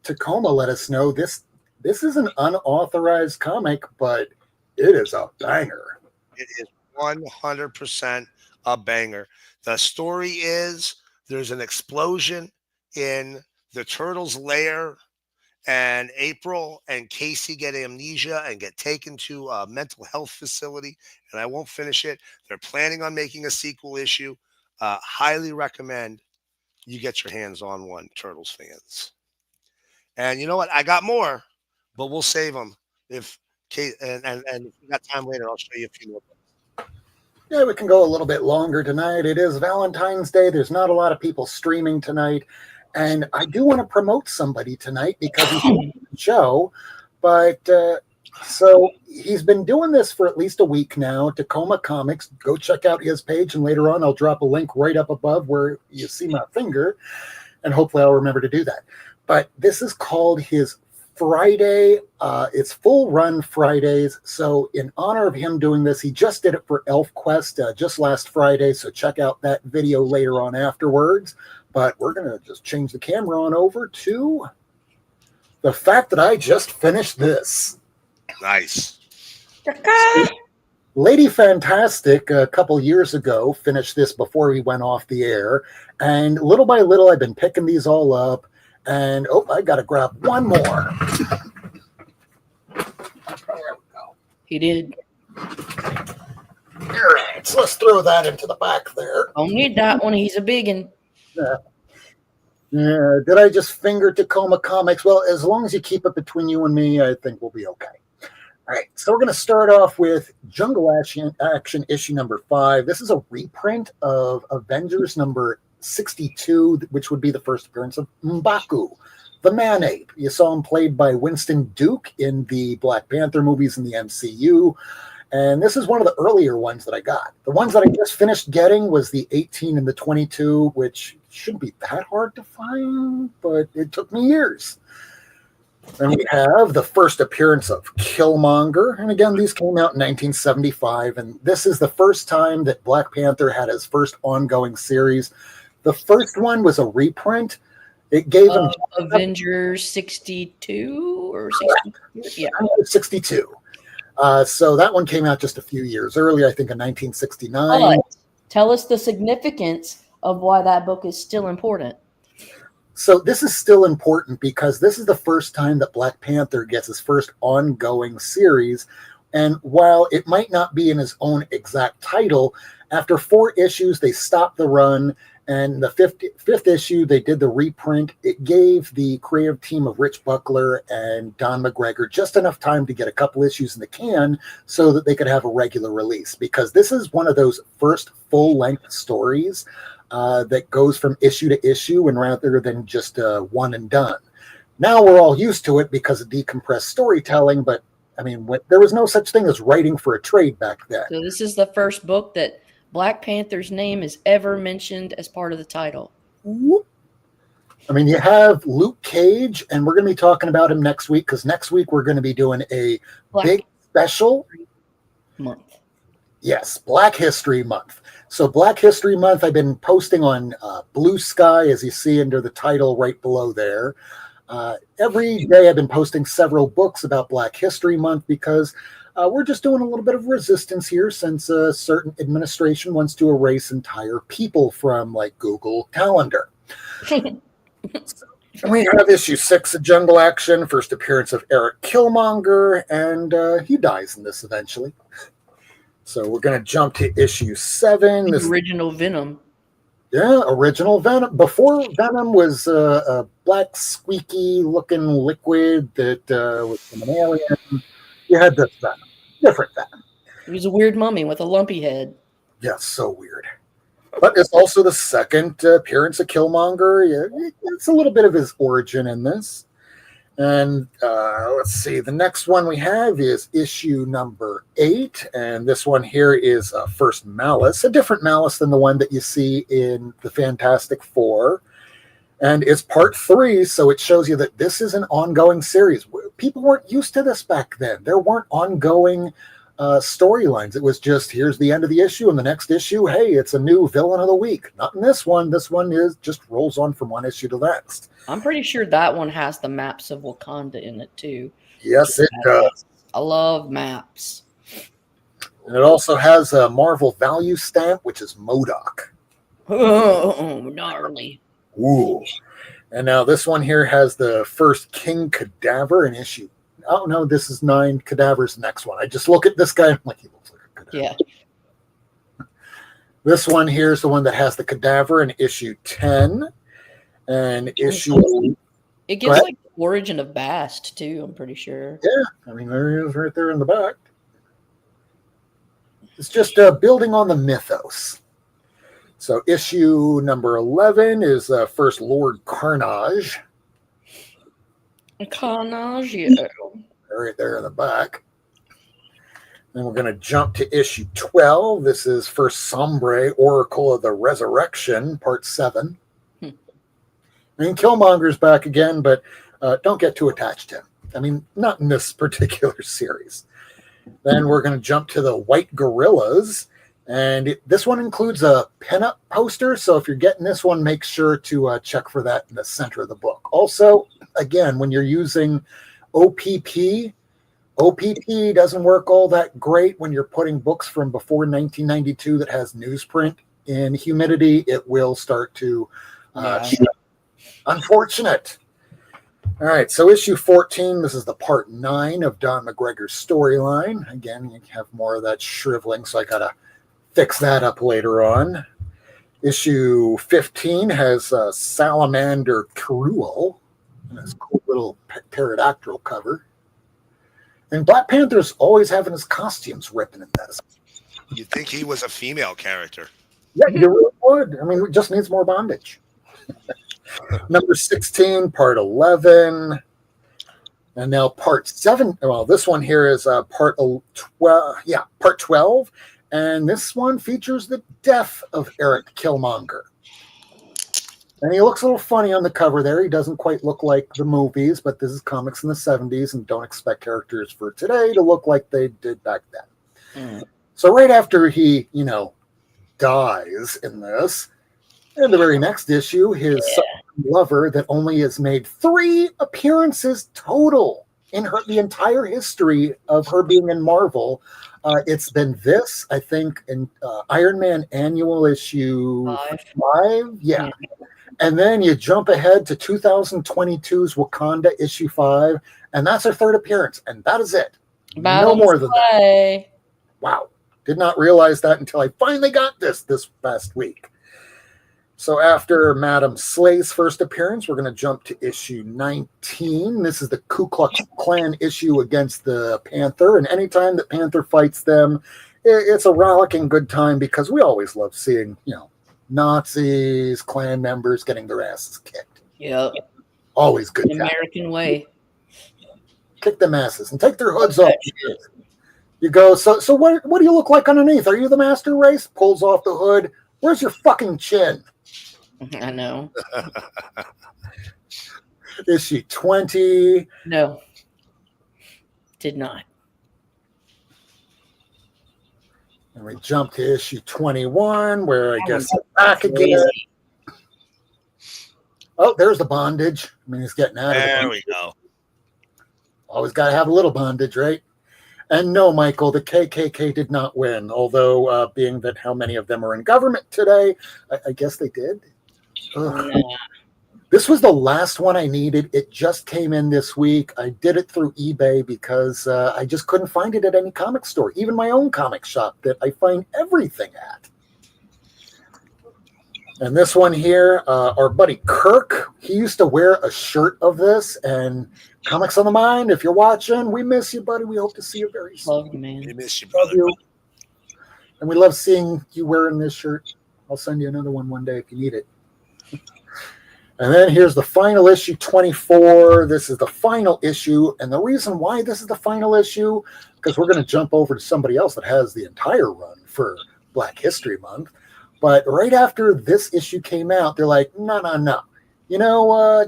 Tacoma let us know this is an unauthorized comic, but it is a banger. It is 100% a banger. The story is there's an explosion in the Turtles' lair, and April and Casey get amnesia and get taken to a mental health facility, and I won't finish it. They're planning on making a sequel issue. Highly recommend you get your hands on one, Turtles fans. And you know what? I got more, but we'll save them. If we got time later, I'll show you a few more. Yeah, we can go a little bit longer tonight. It is Valentine's Day. There's not a lot of people streaming tonight. And I do want to promote somebody tonight because he's on the show. But so he's been doing this for at least a week now. Tacoma Comics. Go check out his page. And later on, I'll drop a link right up above where you see my finger. And hopefully I'll remember to do that. But this is called his Friday. It's full run Fridays. So in honor of him doing this, he just did it for ElfQuest just last Friday. So check out that video later on afterwards. But we're going to just change the camera on over to the fact that I just finished this. Nice. Lady Fantastic a couple years ago finished this before we went off the air. And little by little, I've been picking these all up. And, I got to grab one more. There we go. He did. All right, so let's throw that into the back there. Don't need that one. He's a big one. Yeah. Did I just finger Tacoma Comics? Well, as long as you keep it between you and me, I think we'll be okay. All right, so we're going to start off with Jungle Action issue number 5. This is a reprint of Avengers number 62, which would be the first appearance of M'Baku, the Man-Ape. You saw him played by Winston Duke in the Black Panther movies in the MCU. And this is one of the earlier ones that I got. The ones that I just finished getting was the 18 and the 22, which shouldn't be that hard to find, but it took me years. Then we have the first appearance of Killmonger. And again, these came out in 1975. And this is the first time that Black Panther had his first ongoing series. The first one was a reprint. It gave him Avengers 62 or 62? Yeah. 62. So that one came out just a few years early, I think in 1969. But tell us the significance of why that book is still important. So this is still important because this is the first time that Black Panther gets his first ongoing series. And while it might not be in his own exact title, After 4 issues, they stopped the run. And the fifth issue, they did the reprint. It gave the creative team of Rich Buckler and Don McGregor just enough time to get a couple issues in the can so that they could have a regular release. Because this is one of those first full-length stories that goes from issue to issue, and rather than just one and done. Now we're all used to it because of decompressed storytelling, but I mean, there was no such thing as writing for a trade back then. So this is the first book that Black Panther's name is ever mentioned as part of the title. I mean, you have Luke Cage, and we're going to be talking about him next week, because next week we're going to be doing a big special month. Yes, Black History Month. So Black History Month, I've been posting on Blue Sky, as you see under the title right below there. Every day I've been posting several books about Black History Month because we're just doing a little bit of resistance here, since a certain administration wants to erase entire people from like Google Calendar. We have issue 6 of Jungle Action, first appearance of Eric Killmonger, and he dies in this eventually. So we're going to jump to issue 7. The original Venom. Yeah, original Venom. Before Venom was a black, squeaky-looking liquid that was from an alien. You had this Venom. Different Venom. He was a weird mummy with a lumpy head. Yeah, so weird. But it's also the second appearance of Killmonger. Yeah, it's a little bit of his origin in this. And let's see, the next one we have is issue number 8. And this one here is First Malice, a different Malice than the one that you see in the Fantastic Four. And it's part 3, so it shows you that this is an ongoing series. People weren't used to this back then. There weren't ongoing storylines. It was just, here's the end of the issue, and the next issue, hey, it's a new villain of the week. Not in this one. This one is just rolls on from one issue to the next. I'm pretty sure that one has the maps of Wakanda in it too. Yes, it does. I love maps. And it also has a Marvel value stamp, which is MODOK. Oh, gnarly. Ooh. And now this one here has the first King Cadaver in issue. Oh, no, this is 9. Cadaver's the next one. I just look at this guy, I'm like, he looks like a cadaver. Yeah. This one here is the one that has the Cadaver in issue 10. And issue... It gives like the origin of Bast, too, I'm pretty sure. Yeah, I mean, there he is right there in the back. It's just building on the mythos. So issue number 11 is first Lord Carnage. Carnage, yeah. Right there in the back. Then we're going to jump to issue 12. This is first Sombre, Oracle of the Resurrection, part 7. I mean, Killmonger's back again, but don't get too attached to him. I mean, not in this particular series. Then we're going to jump to the White Gorillas. And this one includes a pinup poster. So if you're getting this one, make sure to check for that in the center of the book. Also, again, when you're using OPP doesn't work all that great when you're putting books from before 1992 that has newsprint in humidity. It will start to unfortunate. All right, so issue 14, this is the part 9 of Don McGregor's storyline. Again, you have more of that shriveling, so I got to fix that up later on. Issue 15 has Salamander Cruel. This cool little pterodactyl cover. And Black Panther's always having his costumes ripping in this. You'd think he was a female character. Yeah, you really would. I mean, it just needs more bondage. Number 16, part 11. And now part 7. Well, this one here is part 12. Yeah, part 12. And this one features the death of Eric Killmonger. And he looks a little funny on the cover there. He doesn't quite look like the movies, but this is comics in the 70s, and don't expect characters for today to look like they did back then. So right after he, dies in this, in the very next issue, his lover that only has made 3 appearances total in the entire history of her being in Marvel. It's been this, I think, in Iron Man annual issue 5. Yeah. And then you jump ahead to 2022's Wakanda issue 5, and that's her 3rd appearance, and that is it. No more than that. Wow. Did not realize that until I finally got this past week. So after Madam Slay's first appearance, we're going to jump to issue 19. This is the Ku Klux Klan issue against the Panther. And anytime that Panther fights them, it's a rollicking good time because we always love seeing, Nazis, Klan members getting their asses kicked. Yep. Always good time. American way. Kick them asses and take their hoods off. You go, so what do you look like underneath? Are you the master race? Pulls off the hood. Where's your fucking chin? I know. Issue 20. No. Did not. And we jump to issue 21, where I guess back again. Oh, there's the bondage. I mean, he's getting out of it. There we go. Always got to have a little bondage, right? And no, Michael, the KKK did not win, although being that how many of them are in government today, I guess they did. Ugh. This was the last one I needed. It just came in this week. I did it through eBay because I just couldn't find it at any comic store, even my own comic shop that I find everything at. And this one here, our buddy Kirk, he used to wear a shirt of this. And Comics on the Mind, if you're watching, we miss you, buddy. We hope to see you very soon. Love you, man. We miss you, brother. You. And we love seeing you wearing this shirt. I'll send you another one day if you need it. And then here's the final issue, 24. This is the final issue. And the reason why this is the final issue, because we're going to jump over to somebody else that has the entire run for Black History Month. But right after this issue came out, they're like, no.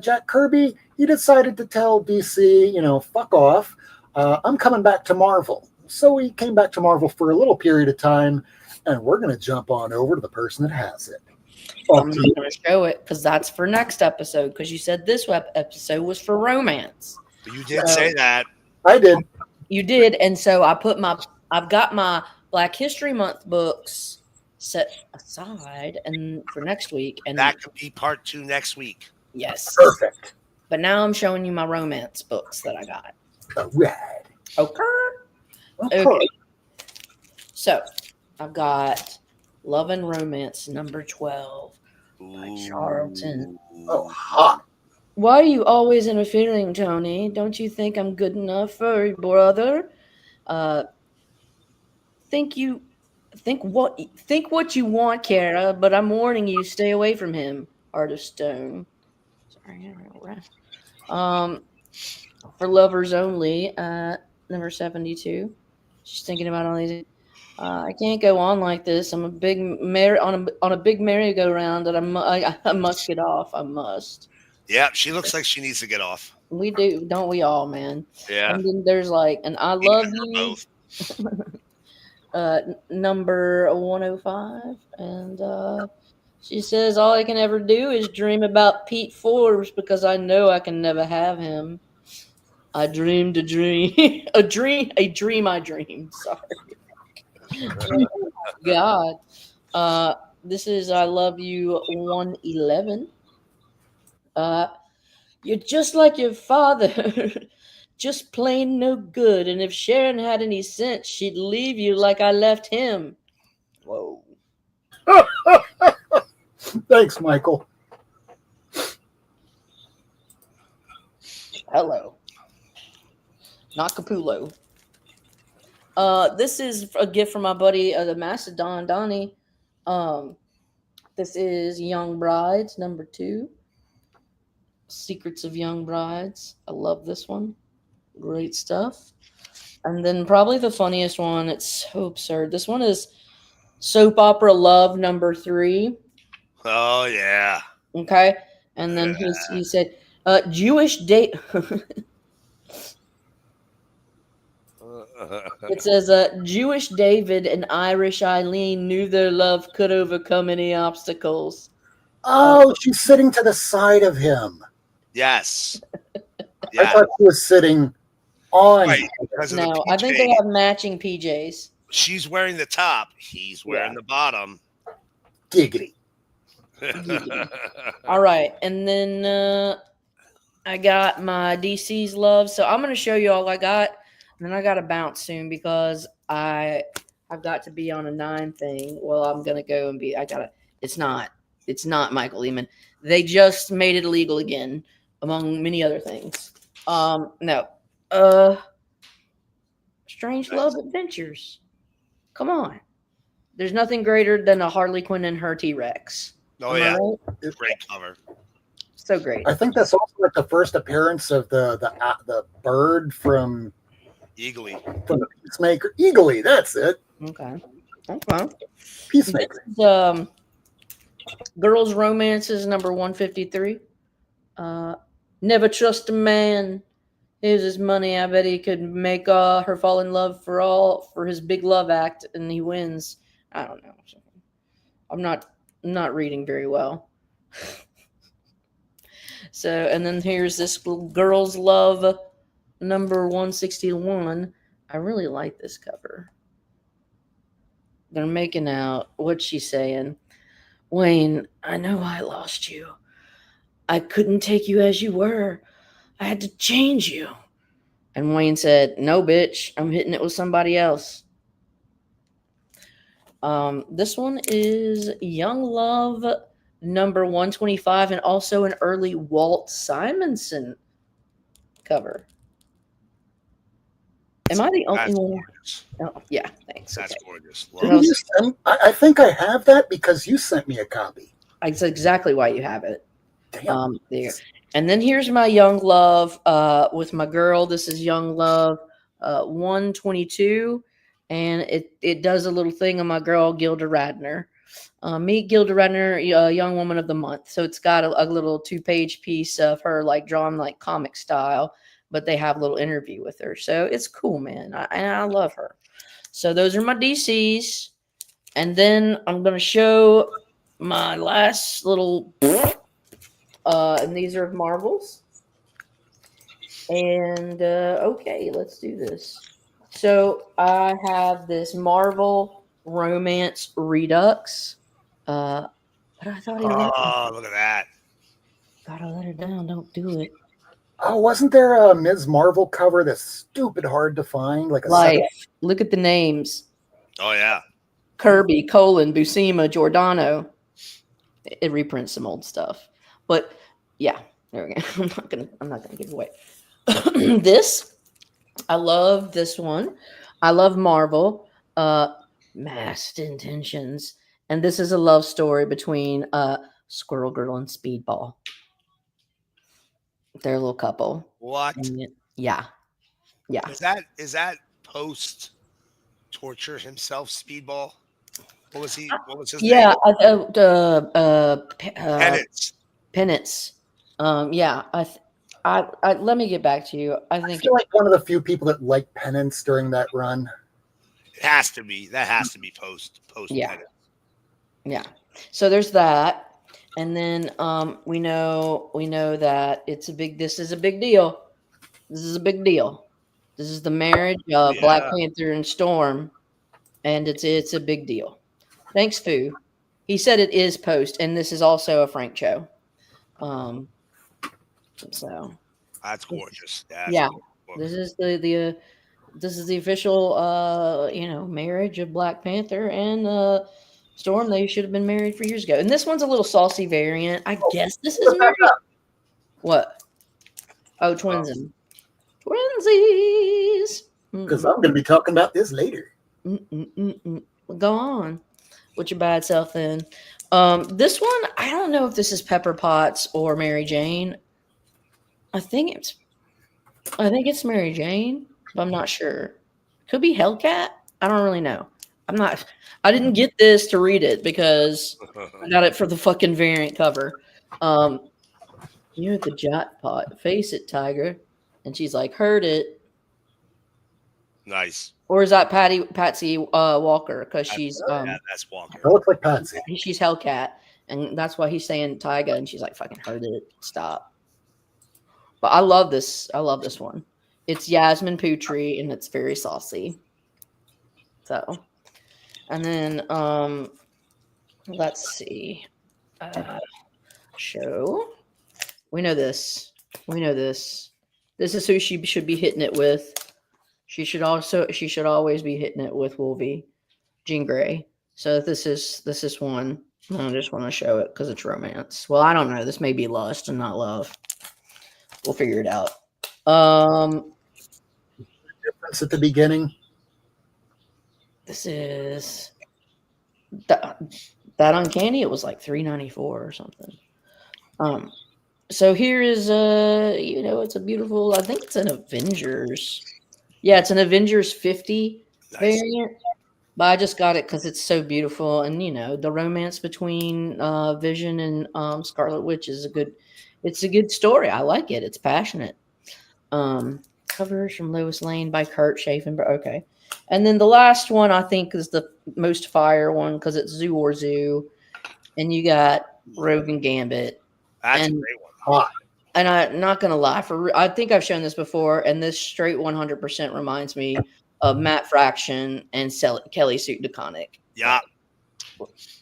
Jack Kirby, he decided to tell DC, fuck off. I'm coming back to Marvel. So he came back to Marvel for a little period of time. And we're going to jump on over to the person that has it. I'm not going to show it because that's for next episode. Because you said this episode was for romance. You did say that. I did. You did, and so I've got my Black History Month books set aside and for next week, and that could be part 2 next week. Yes, Perfect. But now I'm showing you my romance books that I got. All right. Okay. So I've got Love and Romance number 12 by Charlton. Oh, hot. Why are you always interfering, Tony? Don't you think I'm good enough for your brother? Think what you want, Kara, but I'm warning you, stay away from him. Artist Stone. Sorry, for lovers only, number 72. She's thinking about all these. I can't go on like this. I'm a big on a big merry-go-round that I must get off. I must. Yeah, she looks like she needs to get off. We do, don't we all, man? Yeah. And then there's and I love you. Number 105, and she says all I can ever do is dream about Pete Forbes because I know I can never have him. I dreamed a dream, a dream I dreamed. Sorry. God. This is I Love You 111. You're just like your father, just plain no good. And if Sharon had any sense, she'd leave you like I left him. Whoa. Thanks, Michael. Hello. Not Capullo. This is a gift from my buddy, the Macedon Donnie. This is Young Brides, number 2. Secrets of Young Brides. I love this one. Great stuff. And then probably the funniest one. It's so absurd. This one is Soap Opera Love, number 3. Oh, yeah. Okay. And then he said, Jewish date. It says, Jewish David and Irish Eileen knew their love could overcome any obstacles. Oh, she's sitting to the side of him. Yes. I thought she was sitting on. Right, no, I think they have matching PJs. She's wearing the top. He's wearing the bottom. Giggity. All right. And then I got my DC's love. So I'm going to show you all I got. And then I got to bounce soon because I I've got to be on a 9 thing. Well, I'm gonna go and be. It's not. It's not Michael Lehman. They just made it illegal again, among many other things. No. Strange Love Adventures. Come on. There's nothing greater than a Harley Quinn and her T-Rex. Oh, Am I yeah. right? Great cover. So great. I think that's also like the first appearance of the bird from Eagly. the Peacemaker. Eagly, that's it. Okay. Peacemaker. This is, Girls' Romances number 153. Never trust a man. Here's his money. I bet he could make her fall in love for his big love act, and he wins. I don't know. I'm not reading very well. So, and then here's this Girls' Love number 161. I really like this cover. They're making out. What's she saying? Wayne, I know I lost you. I couldn't take you as you were. I had to change you. And Wayne said, no, bitch, I'm hitting it with somebody else. This one is Young Love number 125 and also an early Walt Simonson cover. Am I the only one? Oh, yeah, thanks. That's Okay. gorgeous. Didn't you send, I think I have that because you sent me a copy. That's exactly why you have it. Damn. There. And then here's my Young Love with my girl. This is Young Love 122. And it does a little thing on my girl, Gilda Radner. Meet Gilda Radner, Young Woman of the Month. So it's got a little 2-page piece of her like drawn like comic style, but they have a little interview with her. So it's cool, man. I love her. So those are my DCs. And then I'm going to show my last little... and these are Marvels. And, okay, let's do this. So I have this Marvel Romance Redux. But I thought he let me. Oh, look at that. Gotta let her down. Don't do it. Oh, wasn't there a Ms. Marvel cover that's stupid hard to find? Like a Life. Look at the names. Oh, yeah. Kirby, Buscema, Giordano. It reprints some old stuff. But yeah, there we go. I'm not gonna give away. This, I love this one. I love Marvel. Masked Intentions. And this is a love story between Squirrel Girl and Speedball. They're a little couple. What? Yeah. Is that post torture himself, Speedball? What was his name? Yeah. Penance. Penance. Yeah. I let me get back to you. I feel like one of the few people that liked Penance during that run. It has to be. That has to be post Yeah. Penance. Yeah. So there's that. And then we know that this is a big deal. This is a big deal. This is the marriage of Black Panther and Storm. And it's a big deal. Thanks, Fu. He said it is post, and this is also a Frank Cho. So That's gorgeous. This is the official marriage of Black Panther and Storm. They should have been married for years ago. And this one's a little saucy variant. I guess this is married. What? Oh, Twinsies. Because I'm going to be talking about this later. Go on with your bad self then. This one, I don't know if this is Pepper Potts or Mary Jane. I think it's Mary Jane, but I'm not sure. Could be Hellcat. I don't really know. I didn't get this to read it because I got it for the fucking variant cover. You're the jackpot. Face it, Tiger. And she's like, heard it. Nice. Or is that Patsy Walker? Because she's that's Walker. It looks like Patsy. She's Hellcat, and that's why he's saying Tyga, and she's like, fucking heard it. Stop. But I love this. I love this one. It's Yasmin Putri, and it's very saucy. So, and then let's see. Show. We know this. This is who she should be hitting it with. She should always be hitting it with Wolvie. Jean Grey. So this is one. I just want to show it because it's romance. Well, I don't know. This may be lust and not love. We'll figure it out. Difference at the beginning. This is that Uncanny. It was like $3.94 or something. So here is it's a beautiful. I think it's an Avengers. Yeah, it's an Avengers 50 variant. But I just got it because it's so beautiful, and the romance between Vision and Scarlet Witch is It's a good story. I like it. It's passionate. Covers from Lois Lane by Kurt Schaffenberg. Okay, and then the last one I think is the most fire one because it's Zoo or Zoo, and you got Rogue and Gambit. That's a great one. And I'm not gonna lie, I think I've shown this before, and this straight 100% reminds me of Matt Fraction and Kelly Sue DeConnick. Yeah,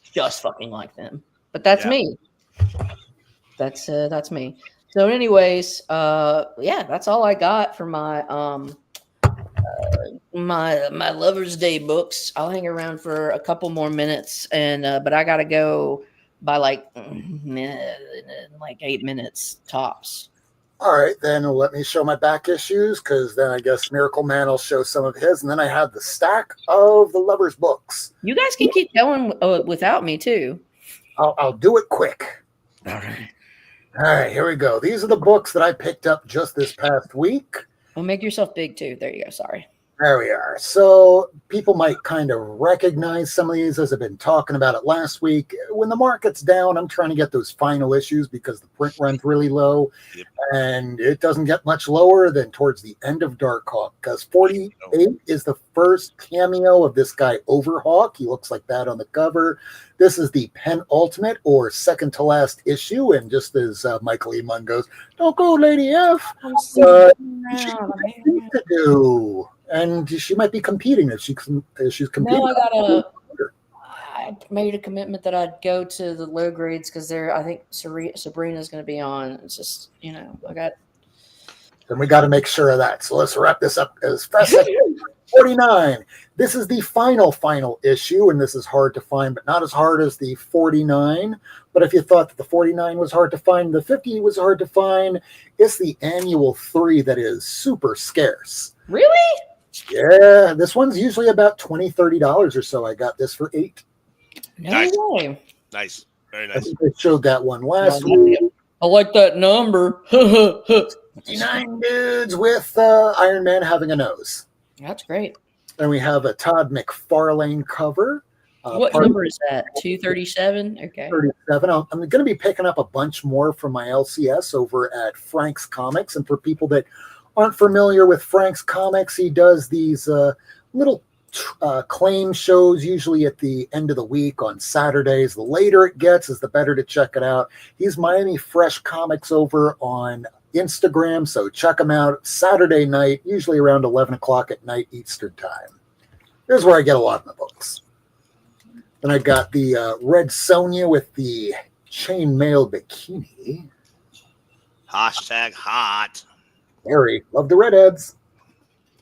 just fucking like them. But that's me. That's me. So, anyways, that's all I got for my my Lover's Day books. I'll hang around for a couple more minutes, and but I gotta go by like 8 minutes tops. All right, then let me show my back issues because then I guess Miracleman will show some of his, and then I have the stack of the Lover's books. You guys can keep going without me too. I'll do it quick. All right. All right, here we go. These are the books that I picked up just this past week. Well, make yourself big too. There you go. Sorry. There we are. So people might kind of recognize some of these as I've been talking about it last week. When the market's down, I'm trying to get those final issues because the print runs really low. Yep. And it doesn't get much lower than towards the end of Darkhawk because 48 is the first cameo of this guy Overhawk. He looks like that on the cover. This is the penultimate or second to last issue. And just as Michael E. Munn goes, "Don't go, Lady F." She has things to do. And she might be competing if she's competing. No, I made a commitment that I'd go to the low grades because I think Sabrina's going to be on. It's just, I got. Then we got to make sure of that. So let's wrap this up as fast as 49. This is the final issue, and this is hard to find, but not as hard as the 49. But if you thought that the 49 was hard to find, the 50 was hard to find, it's the annual 3 that is super scarce. Really? Yeah, this one's usually about $20-$30 or so. I got this for $8. No way. Nice. Very nice. I think I showed that one last week. I like that number. 59 dudes with Iron Man having a nose. That's great. Then we have a Todd McFarlane cover. What number is that? 237? Okay. 37. I'm going to be picking up a bunch more from my LCS over at Frank's Comics. And for people that aren't familiar with Frank's Comics, he does these little claim shows usually at the end of the week on Saturdays. The later it gets is the better to check it out. He's Miami Fresh Comics over on Instagram, so check him out Saturday night, usually around 11 o'clock at night Eastern time. Here's where I get a lot of my books. Then I got the Red Sonja with the chainmail bikini. Hashtag hot. Very love the redheads.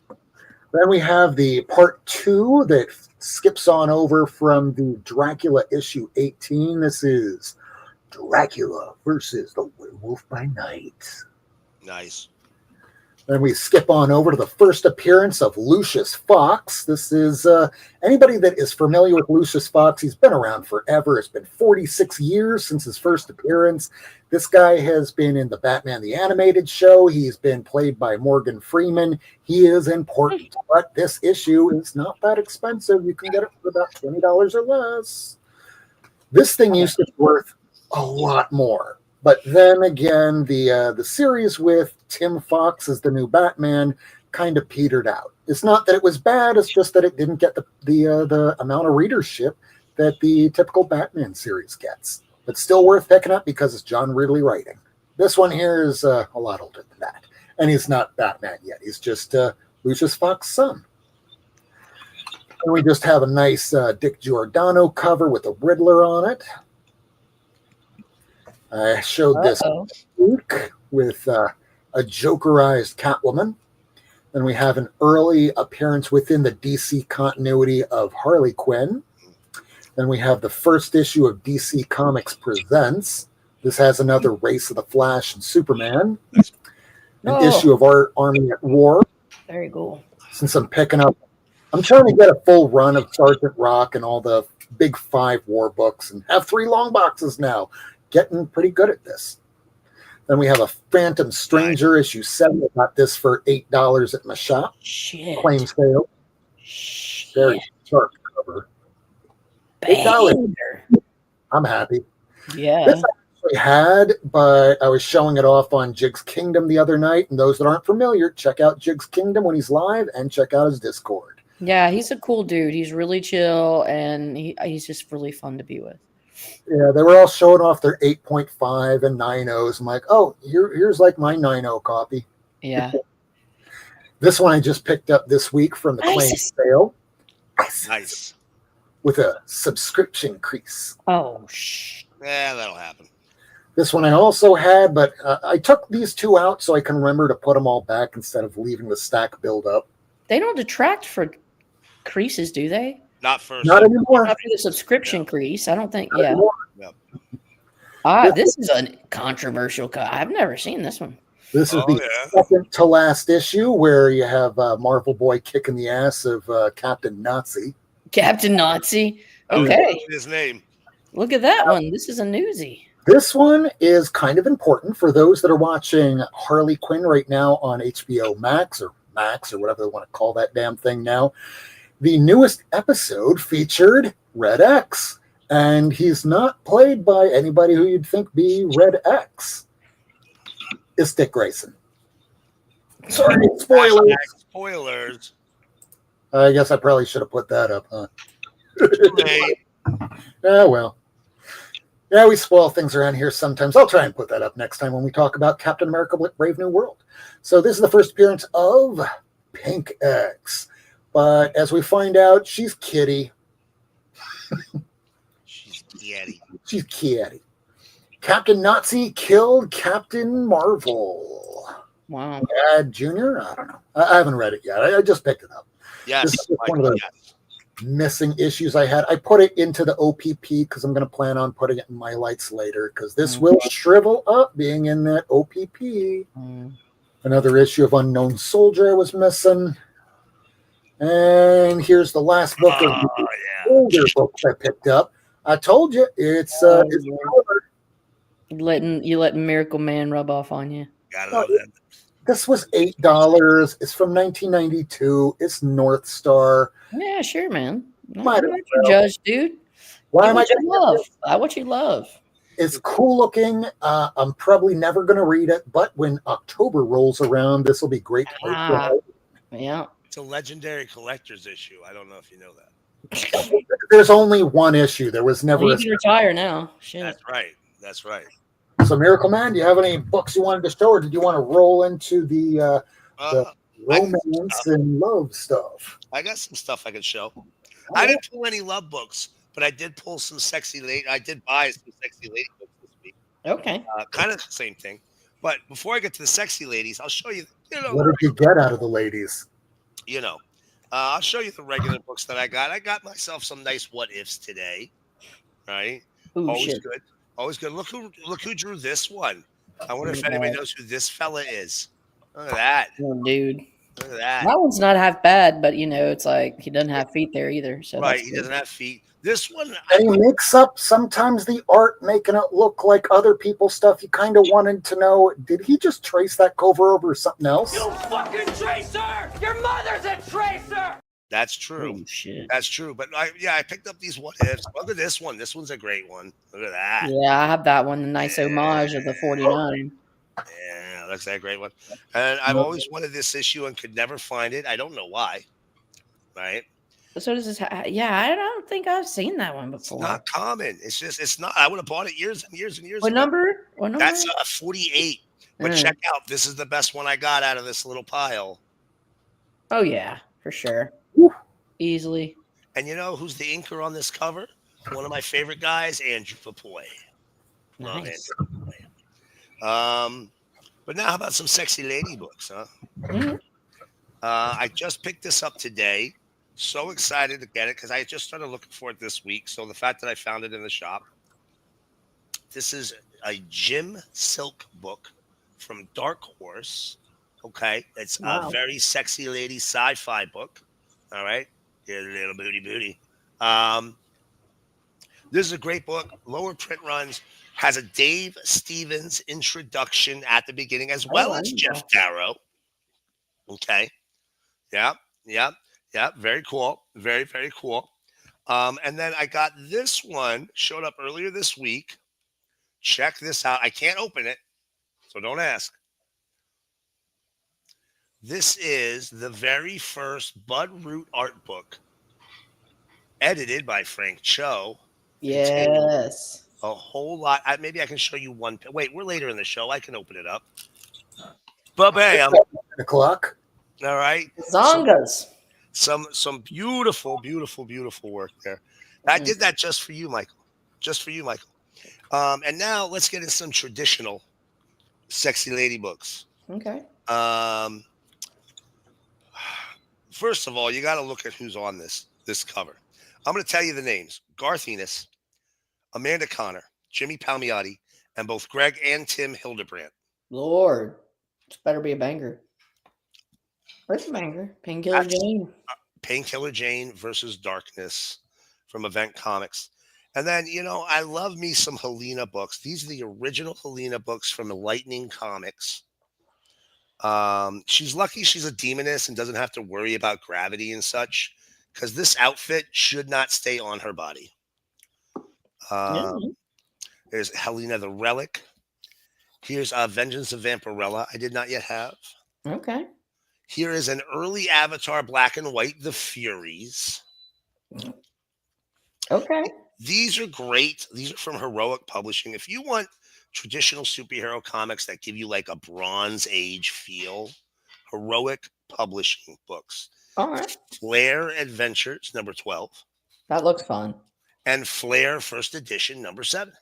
Then we have the part 2 that skips on over from the Dracula issue 18. This is Dracula versus the Werewolf by Night. Nice. Then we skip on over to the first appearance of Lucius Fox. This is anybody that is familiar with Lucius Fox. He's been around forever. It's been 46 years since his first appearance. This guy has been in the Batman the Animated Show. He's been played by Morgan Freeman. He is important, but this issue is not that expensive. You can get it for about $20 or less. This thing used to be worth a lot more. But then again, the series with Tim Fox as the new Batman kind of petered out. It's not that it was bad; it's just that it didn't get the amount of readership that the typical Batman series gets. But still worth picking up because it's John Ridley writing. This one here is a lot older than that, and he's not Batman yet. He's just Lucius Fox's son. And we just have a nice Dick Giordano cover with a Riddler on it. I showed this week with a Jokerized Catwoman. Then we have an early appearance within the DC continuity of Harley Quinn. Then we have the first issue of DC Comics Presents. This has another Race of the Flash and Superman. An issue of Our Army at War. Very cool. Since I'm trying to get a full run of Sergeant Rock and all the big 5 war books and have 3 long boxes now. Getting pretty good at this. Then we have a Phantom Stranger issue 7. I got this for $8 at my shop. Shit. Claim sale. Shit. Very sharp cover. $8. I'm happy. Yeah. This I actually had, but I was showing it off on Jig's Kingdom the other night. And those that aren't familiar, check out Jig's Kingdom when he's live and check out his Discord. Yeah, he's a cool dude. He's really chill and he's just really fun to be with. Yeah, they were all showing off their 8.5 and 9.0s. I'm like, oh, here's like my 9.0 copy. Yeah. This one I just picked up this week from the claim sale. Nice. With a subscription crease. Oh, yeah, that'll happen. This one I also had, but I took these 2 out so I can remember to put them all back instead of leaving the stack build up. They don't detract for creases, do they? Not for anymore. Not for the subscription crease. I don't think. Not anymore. This is a controversial. I've never seen this one. This is the second to last issue where you have Marvel Boy kicking the ass of Captain Nazi. Captain Nazi. Okay. His name. Look at that one. This is a newsie. This one is kind of important for those that are watching Harley Quinn right now on HBO Max or whatever they want to call that damn thing now. The newest episode featured Red X, and he's not played by anybody who you'd think be Red X. It's Dick Grayson. Sorry, spoilers. Spoilers. I guess I probably should have put that up, huh? Yeah, well. Yeah, we spoil things around here sometimes. I'll try and put that up next time when we talk about Captain America Brave New World. So this is the first appearance of Pink X. But as we find out, she's Kitty. She's Kitty. Captain Nazi killed Captain Marvel. Wow. Brad Jr.? I don't know. I haven't read it yet. I just picked it up. Yes. This is one of those missing issues I had. I put it into the OPP because I'm going to plan on putting it in my lights later because this will shrivel up being in that OPP. Another issue of Unknown Soldier I was missing. And here's the last book of the older books I picked up. I told you it's you letting Miracleman rub off on you. Gotta love that. This was $8. It's from 1992. It's North Star. Yeah, sure, man. Might as well. Judge, dude. Why am I going to love? What you love. It's cool looking. I'm probably never going to read it, but when October rolls around, this will be great. Yeah. It's a legendary collector's issue. I don't know if you know that. There's only one issue. There was never. You can retire now. Shit. That's right. So, Miracleman, do you have any books you wanted to show, or did you want to roll into the romance and love stuff? I got some stuff I could show. I didn't pull any love books, but I did pull some sexy lady. I did buy some sexy lady books this week. Okay. Kind of the same thing. But before I get to the sexy ladies, I'll show you. What did you get out of the ladies? I'll show you the regular books that I got. I got myself some nice what ifs today. Right? Ooh, Always shit. good. Always good. Look who drew this one. I wonder if anybody knows who this fella is. Look at that. Oh, dude. Look at that. That one's not half bad, but it's like he doesn't have feet there either. So Right, he doesn't have feet. This one, and he makes up sometimes the art, making it look like other people's stuff. You kind of wanted to know, did he just trace that cover over something else? You fucking tracer! Your mother's a tracer! That's true. Oh, shit. That's true. But I picked up these what ifs. Look at this one. This one's a great one. Look at that. Yeah, I have that one. The nice homage of the 49. Yeah, that's that great one. And I've always wanted this issue and could never find it. I don't know why. Right? So does this? Yeah, I don't think I've seen that one before. It's not common. It's not. I would have bought it years and years and years What ago. number? What number? That's 48. But check out. This is the best one I got out of this little pile. Oh yeah, for sure. Woo. Easily. And you know who's the inker on this cover? One of my favorite guys, Andrew Papoy. Love Nice. Andrew Papoy. But now how about some sexy lady books, huh? Mhm. I just picked this up today. So excited to get it because I just started looking for it this week. So the fact that I found it in the shop. This is a Jim Silk book from Dark Horse. Okay. It's a very sexy lady sci-fi book. All right. Here's a little booty. This is a great book. Lower print runs. Has a Dave Stevens introduction at the beginning as well as Jeff Darrow. Okay. Yeah. Very cool. Very, very cool. And then I got this one, showed up earlier this week. Check this out. I can't open it, so don't ask. This is the very first Bud Root art book, edited by Frank Cho. Yes. A whole lot. Maybe I can show you one. Wait, we're later in the show. I can open it up. Bam. O'clock. All right. Zongas. Some beautiful work there. I did that just for you, Michael. Just for you, Michael. And now let's get into some traditional sexy lady books. Okay. First of all, you got to look at who's on this cover. I'm going to tell you the names: Garth Ennis, Amanda Connor, Jimmy Palmiotti, and both Greg and Tim Hildebrandt. Lord, this better be a banger. Where's a banger? Painkiller Jane. Painkiller Jane versus Darkness from Event Comics. And then, I love me some Helena books. These are the original Helena books from Lightning Comics. She's lucky she's a demoness and doesn't have to worry about gravity and such, because this outfit should not stay on her body. There's Helena the Relic. Here's Vengeance of Vampirella. I did not yet have. Okay. Here is an early Avatar black and white, The Furies. Okay. These are great. These are from Heroic Publishing. If you want traditional superhero comics that give you like a Bronze Age feel, Heroic Publishing books. All right. Flair Adventures, number 12. That looks fun. And Flair First Edition, number 7.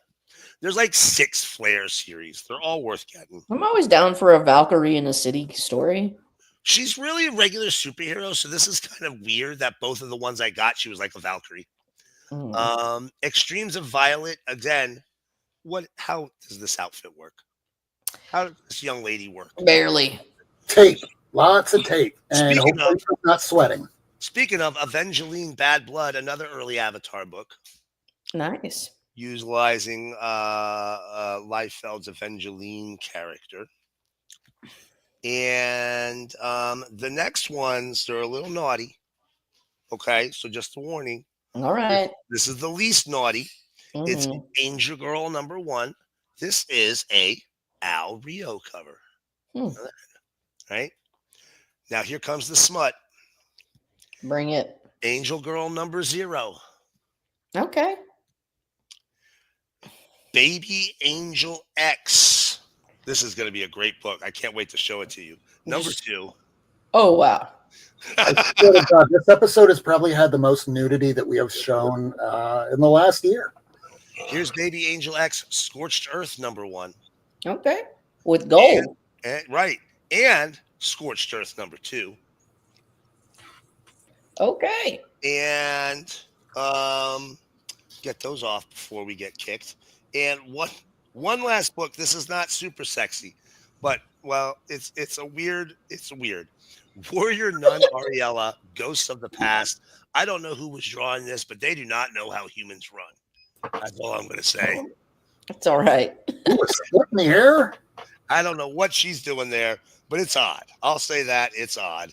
There's like 6 Flair series. They're all worth getting. I'm always down for a Valkyrie in a city story. She's really a regular superhero, so this is kind of weird that both of the ones I got, she was like a Valkyrie. Extremes of Violet, again. How does this outfit work? How does this young lady work? Barely. Tape. Lots of tape. And hopefully she's not sweating. Speaking of Evangeline Bad Blood, another early Avatar book. Nice. Utilizing Liefeld's Evangeline character. And the next ones, they're a little naughty. Okay, so just a warning. All right. This is the least naughty. It's Angel Girl number 1. This is a Al Rio cover. Right? Now here comes the smut. Bring it. Angel Girl number 0. Okay. Baby Angel X. This is going to be a great book. I can't wait to show it to you. Number 2. Oh, wow. This episode has probably had the most nudity that we have shown in the last year. Here's Baby Angel X, Scorched Earth number 1. Okay. With gold. Right. And Scorched Earth number 2. Okay. And get those off before we get kicked. And one last book. This is not super sexy, but it's weird. Warrior Nun Ariella, Ghosts of the Past. I don't know who was drawing this, but they do not know how humans run. That's all I'm going to say. It's all right. Splitting the hair? I don't know what she's doing there, but it's odd. I'll say that it's odd.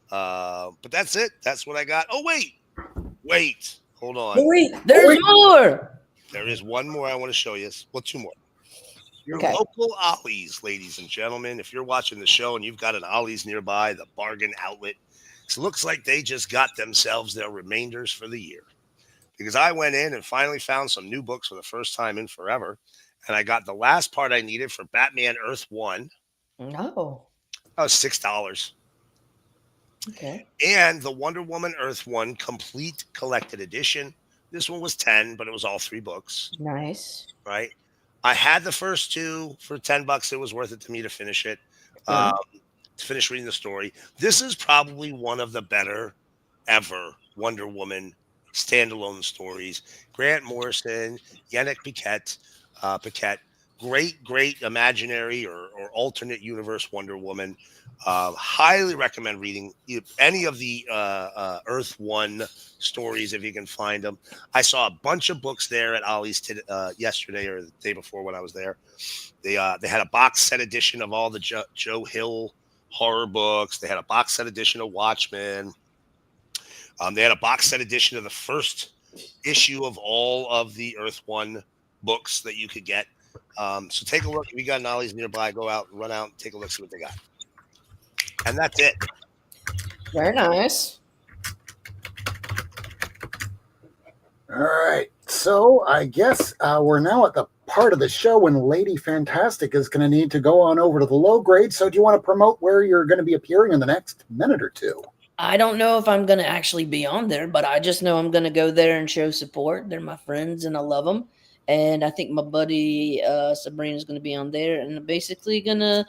But that's it. That's what I got. Oh, wait. Hold on. Wait, there's more. There is one more I want to show you. Well, 2 more. Your local Ollie's, ladies and gentlemen. If you're watching the show and you've got an Ollie's nearby, the bargain outlet, it looks like they just got themselves their remainders for the year. Because I went in and finally found some new books for the first time in forever. And I got the last part I needed for Batman Earth 1. No. That was $6. Okay. And the Wonder Woman Earth 1 complete collected edition. This one was $10, but it was all 3 books. Nice. Right. I had the first 2 for $10. It was worth it to me to finish it. to finish reading the story. This is probably one of the better ever Wonder Woman standalone stories. Grant Morrison, Yannick Paquette, great imaginary or alternate universe Wonder Woman. Highly recommend reading any of the Earth One stories if you can find them. I saw a bunch of books there at Ollie's yesterday or the day before when I was there. They had a box set edition of all the Joe Hill horror books. They had a box set edition of Watchmen. They had a box set edition of the first issue of all of the Earth One books that you could get. So take a look. If you got an Ollie's nearby, go out, run out, and take a look, see what they got. And that's it. Very nice. All right. So I guess we're now at the part of the show when Lady Fantastic is going to need to go on over to the low grade. So do you want to promote where you're going to be appearing in the next minute or two? I don't know if I'm going to actually be on there, but I just know I'm going to go there and show support. They're my friends and I love them. And I think my buddy Sabrina's going to be on there and basically going to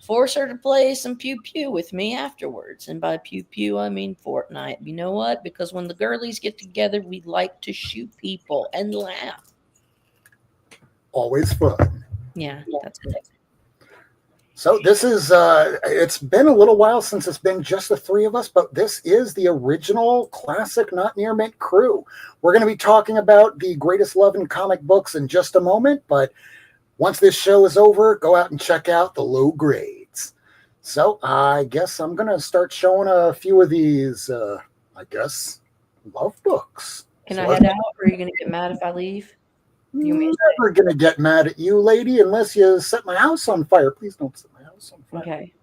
force her to play some Pew Pew with me afterwards. And by Pew Pew, I mean Fortnite. You know what? Because when the girlies get together, we like to shoot people and laugh. Always fun. Yeah, that's it. So this is, it's been a little while since it's been just the three of us, but this is the original classic Not Near Mint crew. We're going to be talking about the greatest love in comic books in just a moment, but once this show is over, go out and check out the low grades. So I guess I'm going to start showing a few of these, love books. Can I head out or are you going to get mad if I leave? I'm never going to get mad at you, lady, unless you set my house on fire. Please don't set my house on fire. Okay.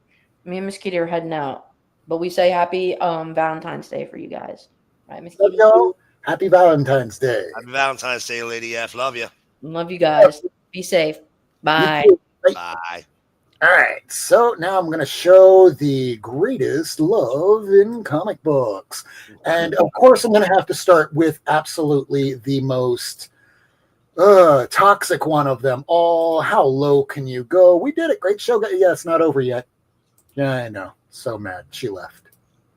Me and Miss Kitty are heading out. But we say happy Valentine's Day for you guys. Right, Miss Kitty? Go. Happy Valentine's Day. Happy Valentine's Day, Lady F. Love you. Love you guys. Be safe. Bye. Bye. All right, so now I'm going to show the greatest love in comic books. And, of course, I'm going to have to start with absolutely the most toxic one of them all. How low can you go? We did it. Great show. Yeah, it's not over yet. Yeah, I know. So mad. She left.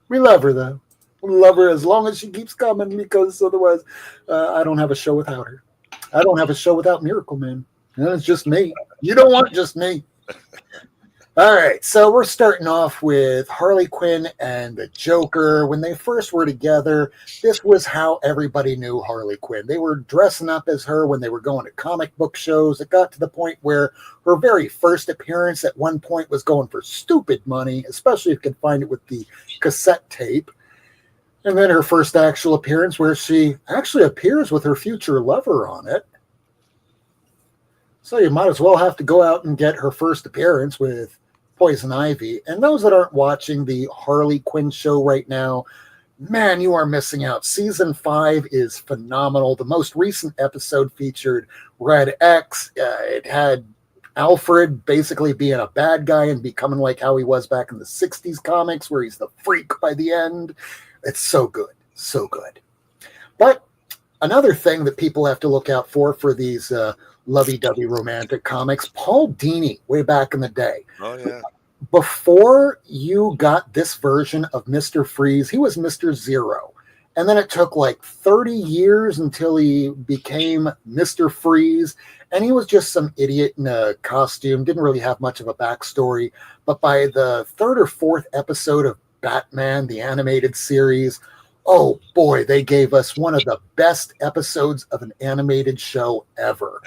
We love her, though. We love her as long as she keeps coming because otherwise I don't have a show without her. I don't have a show without Miracleman. It's just me. You don't want just me. All right, so we're starting off with Harley Quinn and the Joker. When they first were together, this was how everybody knew Harley Quinn. They were dressing up as her when they were going to comic book shows. It got to the point where her very first appearance at one point was going for stupid money, especially if you could find it with the cassette tape. And then her first actual appearance where she actually appears with her future lover on it. So you might as well have to go out and get her first appearance with Poison Ivy. And those that aren't watching the Harley Quinn show right now, man, you are missing out. Season 5 is phenomenal. The most recent episode featured Red X. It had Alfred basically being a bad guy and becoming like how he was back in the 60s comics, where he's the freak by the end. It's so good. So good. But another thing that people have to look out for these lovey-dovey romantic comics, Paul Dini, way back in the day. Oh, yeah. Before you got this version of Mr. Freeze, he was Mr. Zero. And then it took like 30 years until he became Mr. Freeze. And he was just some idiot in a costume, didn't really have much of a backstory. But by the third or fourth episode of Batman, the animated series, oh boy, they gave us one of the best episodes of an animated show ever.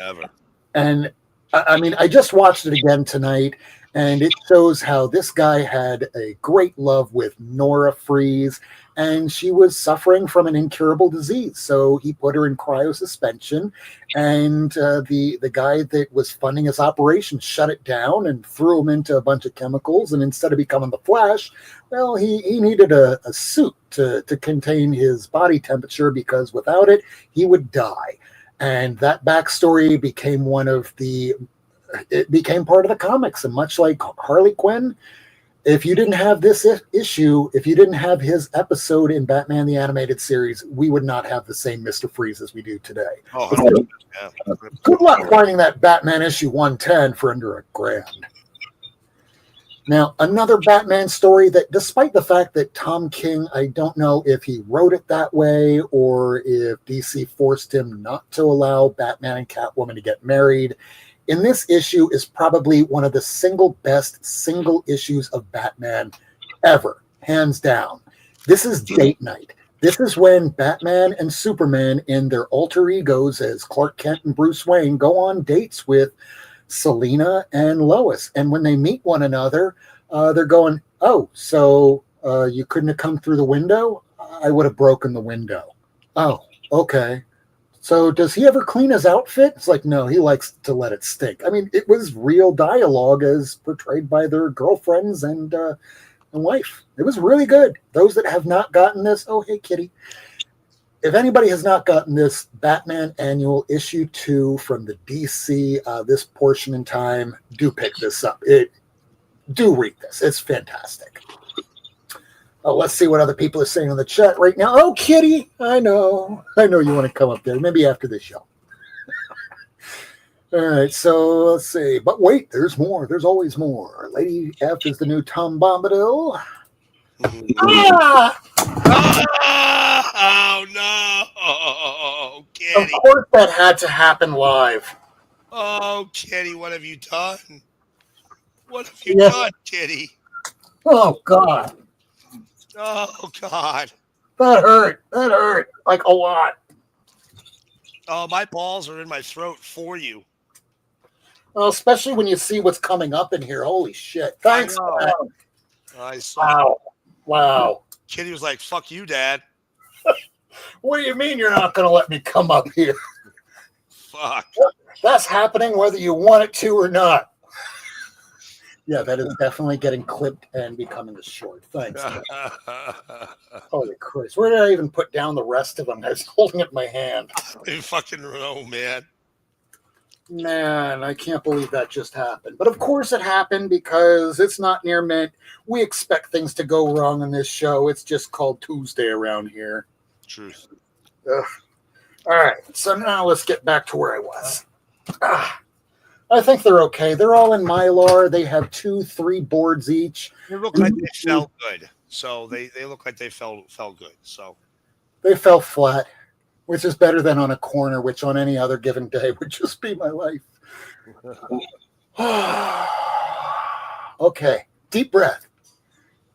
And I mean, I just watched it again tonight, and it shows how this guy had a great love with Nora Freeze, and she was suffering from an incurable disease. So he put her in cryosuspension, and the guy that was funding his operation shut it down and threw him into a bunch of chemicals. And instead of becoming the Flash, well, he needed a suit to contain his body temperature, because without it, he would die. And that backstory became it became part of the comics. And much like Harley Quinn, if you didn't have this issue, if you didn't have his episode in Batman the Animated Series, we would not have the same Mr. Freeze as we do today. Oh, yeah. Good luck finding that Batman issue 110 for under $1,000. Now, another Batman story that, despite the fact that Tom King, I don't know if he wrote it that way or if DC forced him not to allow Batman and Catwoman to get married, in this issue is probably one of the single best single issues of Batman ever, hands down. This is date night. This is when Batman and Superman in their alter egos as Clark Kent and Bruce Wayne go on dates with Selina and Lois. And when they meet one another, they're going, oh, so you couldn't have come through the window? I would have broken the window. Oh, okay. So does he ever clean his outfit? It's like, no, he likes to let it stink. I mean, it was real dialogue as portrayed by their girlfriends and wife. It was really good. Those that have not gotten this, oh, hey, kitty. If anybody has not gotten this Batman Annual Issue 2 from the DC, this portion in time, do pick this up. Do read this. It's fantastic. Oh, let's see what other people are saying in the chat right now. Oh, Kitty, I know you want to come up there. Maybe after the show. All right, so let's see. But wait, there's more. There's always more. Lady F is the new Tom Bombadil. Ah! Oh, no. Kitty. Of course that had to happen live. Oh, Kitty, what have you done? What have you done, Kitty? Oh, God. Oh, God. That hurt. That hurt. Like a lot. Oh, my balls are in my throat for you. Well, especially when you see what's coming up in here. Holy shit. Thanks. I saw. Wow. Kitty was like, fuck you, Dad. What do you mean you're not going to let me come up here? Fuck. That's happening whether you want it to or not. Yeah, that is definitely getting clipped and becoming a short. Thanks. Holy Christ. Where did I even put down the rest of them? I was holding it in my hand. I fucking know, man. Man, I can't believe that just happened. But of course it happened because it's not near mint. We expect things to go wrong on this show. It's just called Tuesday around here. Truth. Ugh. All right, so now let's get back to where I was. I think they're okay. They're all in Mylar. They have 2-3 boards each. They look like they felt good. So they look like they felt good. So they fell flat, which is better than on a corner, which on any other given day would just be my life. Okay, deep breath.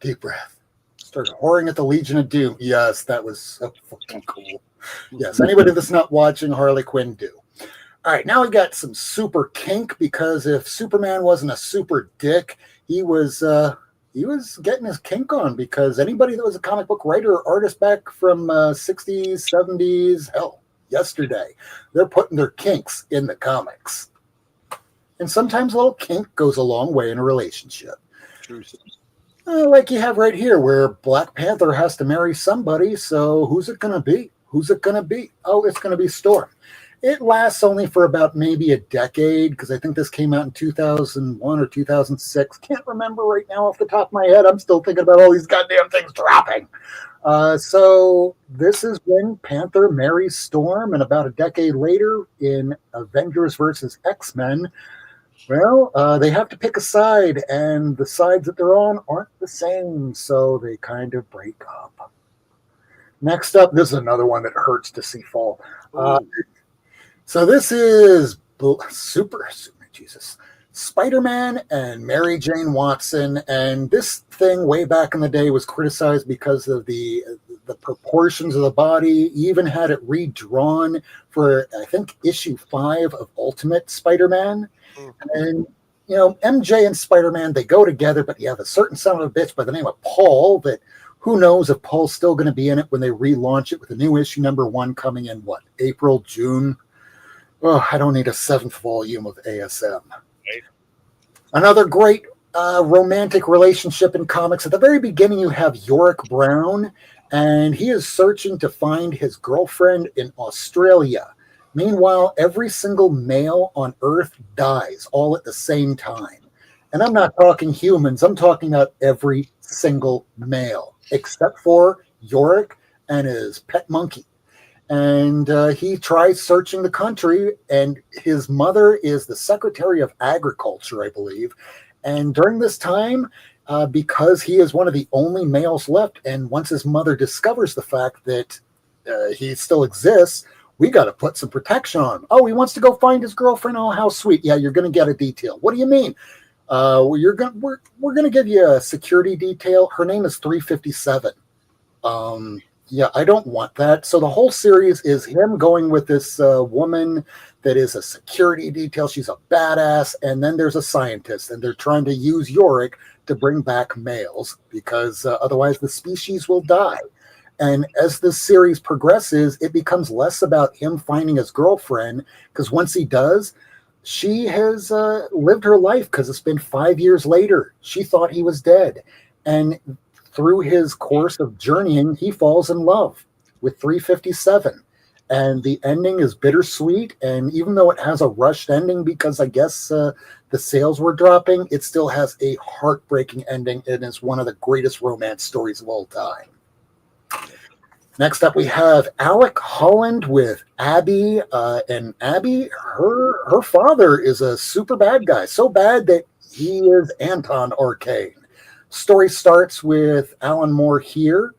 Deep breath. Start whoring at the Legion of Doom. Yes, that was so fucking cool. Yes, anybody that's not watching Harley Quinn, do. All right, now we got some super kink, because if Superman wasn't a super dick, he was getting his kink on, because anybody that was a comic book writer or artist back from 60s, 70s, hell, yesterday, they're putting their kinks in the comics. And sometimes a little kink goes a long way in a relationship. Like you have right here, where Black Panther has to marry somebody, so who's it going to be? Who's it going to be? Oh, it's going to be Storm. It lasts only for about maybe a decade, because I think this came out in 2001 or 2006. Can't remember right now off the top of my head. I'm still thinking about all these goddamn things dropping. So this is when Panther marries Storm, and about a decade later in Avengers versus X-Men, well, they have to pick a side, and the sides that they're on aren't the same, so they kind of break up. Next up, this is another one that hurts to see fall. So this is Spider-Man and Mary Jane Watson, and this thing way back in the day was criticized because of the proportions of the body. Even had it redrawn for, I think, issue 5 of Ultimate Spider-Man. And, you know, MJ and Spider-Man, they go together, but you have a certain son of a bitch by the name of Paul that who knows if Paul's still going to be in it when they relaunch it with a new issue number 1 coming in, what, April, June? Oh, I don't need a 7th volume of ASM. Right. Another great romantic relationship in comics. At the very beginning, you have Yorick Brown, and he is searching to find his girlfriend in Australia. Meanwhile, every single male on Earth dies all at the same time. And I'm not talking humans. I'm talking about every single male, except for Yorick and his pet monkey. And he tries searching the country, and his mother is the Secretary of Agriculture, I believe. And during this time, because he is one of the only males left, and once his mother discovers the fact that he still exists, we got to put some protection on him. Oh, he wants to go find his girlfriend. Oh, how sweet. Yeah, you're going to get a detail. What do you mean? We're going to give you a security detail. Her name is 357. Yeah, I don't want that. So the whole series is him going with this woman that is a security detail. She's a badass. And then there's a scientist, and they're trying to use Yorick to bring back males because otherwise the species will die. And as this series progresses, it becomes less about him finding his girlfriend, because once he does, she has lived her life, because it's been 5 years later. She thought he was dead. And through his course of journeying, he falls in love with 357. And the ending is bittersweet. And even though it has a rushed ending because I guess the sales were dropping, it still has a heartbreaking ending and is one of the greatest romance stories of all time. Next up, we have Alec Holland with Abby. And Abby, her father is a super bad guy. So bad that he is Anton Arcane. Story starts with Alan Moore here,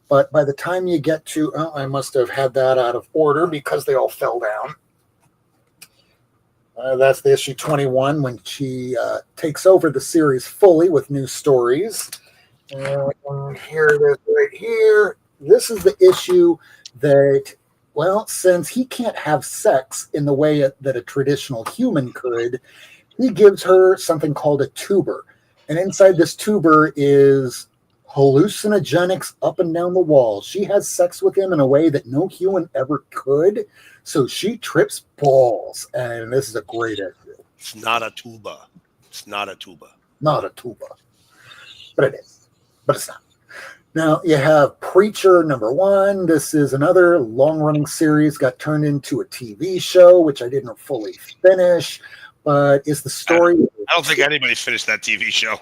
but by the time you get to, I must have had that out of order because they all fell down. That's the issue 21 when she takes over the series fully with new stories. Here it is right here. This is the issue that, well, since he can't have sex in the way that a traditional human could, he gives her something called a tuber. And inside this tuber is hallucinogenics up and down the wall. She has sex with him in a way that no human ever could. So she trips balls. And this is a great issue. It's not a tuba. It's not a tuba. Not a tuba. But it is. But it's not. Now you have Preacher #1. This is another long-running series. Got turned into a TV show, which I didn't fully finish. But is the story... I don't think anybody finished that TV show.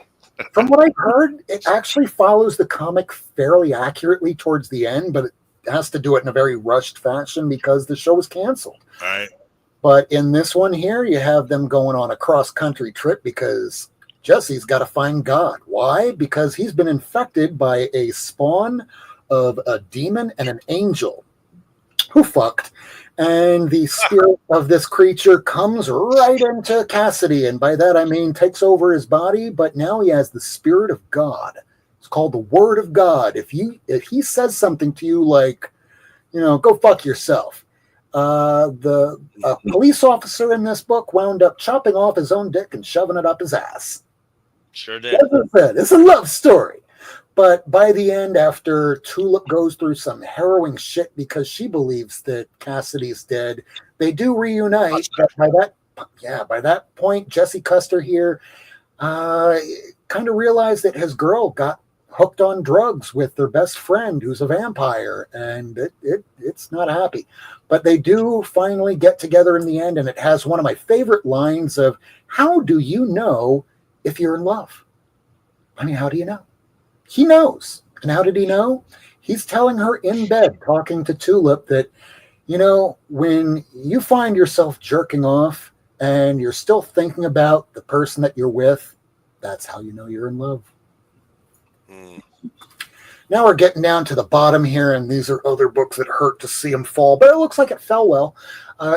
From what I've heard, it actually follows the comic fairly accurately towards the end, but it has to do it in a very rushed fashion because the show was canceled. Right. But in this one here, you have them going on a cross-country trip because Jesse's got to find God. Why? Because he's been infected by a spawn of a demon and an angel who fucked. And the spirit of this creature comes right into Cassidy. And by that, I mean takes over his body. But now he has the spirit of God. It's called the Word of God. If he says something to you like, go fuck yourself. The police officer in this book wound up chopping off his own dick and shoving it up his ass. Sure did. As I said, it's a love story. But by the end, after Tulip goes through some harrowing shit because she believes that Cassidy's dead, they do reunite. But by that point, Jesse Custer here kind of realized that his girl got hooked on drugs with their best friend, who's a vampire, and it's not happy. But they do finally get together in the end, and it has one of my favorite lines of, "How do you know if you're in love?" I mean, how do you know? He knows. And how did he know? He's telling her in bed, talking to Tulip, that, when you find yourself jerking off and you're still thinking about the person that you're with, that's how you know you're in love. Now we're getting down to the bottom here, and these are other books that hurt to see them fall, but it looks like it fell well.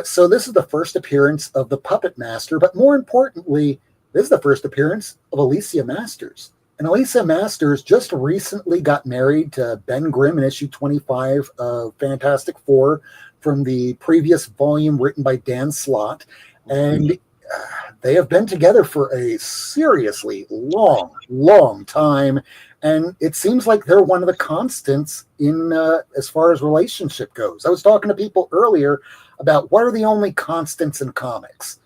So this is the first appearance of the Puppet Master, but more importantly, this is the first appearance of Alicia Masters. And Alicia Masters just recently got married to Ben Grimm in issue 25 of Fantastic Four from the previous volume written by Dan Slott. And they have been together for a seriously long, long time. And it seems like they're one of the constants in as far as relationship goes. I was talking to people earlier about what are the only constants in comics.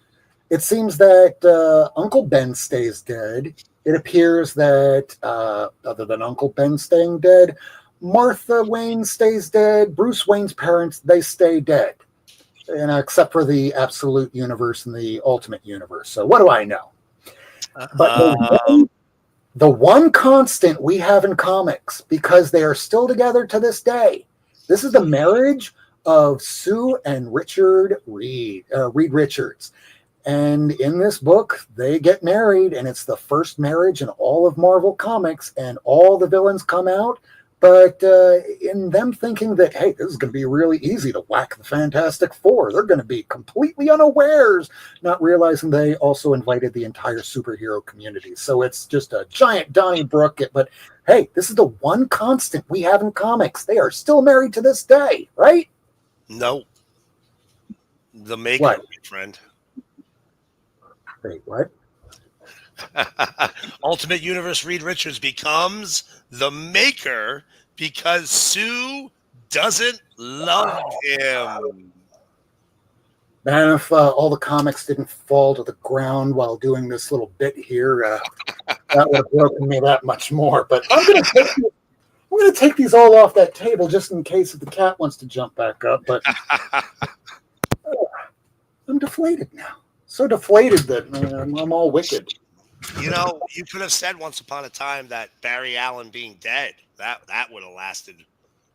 It seems that Uncle Ben stays dead. It appears that, other than Uncle Ben staying dead, Martha Wayne stays dead. Bruce Wayne's parents, they stay dead. Except for the Absolute Universe and the Ultimate Universe. So what do I know? But the one constant we have in comics, because they are still together to this day, this is the marriage of Sue and Richard Reed Richards. And in this book, they get married, and it's the first marriage in all of Marvel Comics, and all the villains come out. But in them thinking that, hey, this is going to be really easy to whack the Fantastic Four, they're going to be completely unawares, not realizing they also invited the entire superhero community. So it's just a giant Donnybrook. But hey, this is the one constant we have in comics. They are still married to this day, right? No. The maker, What? my friend. Wait, what? Ultimate Universe Reed Richards becomes the maker because Sue doesn't love him. Man, if all the comics didn't fall to the ground while doing this little bit here, that would have broken me that much more. But I'm going to take these all off that table just in case if the cat wants to jump back up. But I'm deflated now. So deflated that I'm all wicked. You know, you could have said once upon a time that Barry Allen being dead, that would have lasted.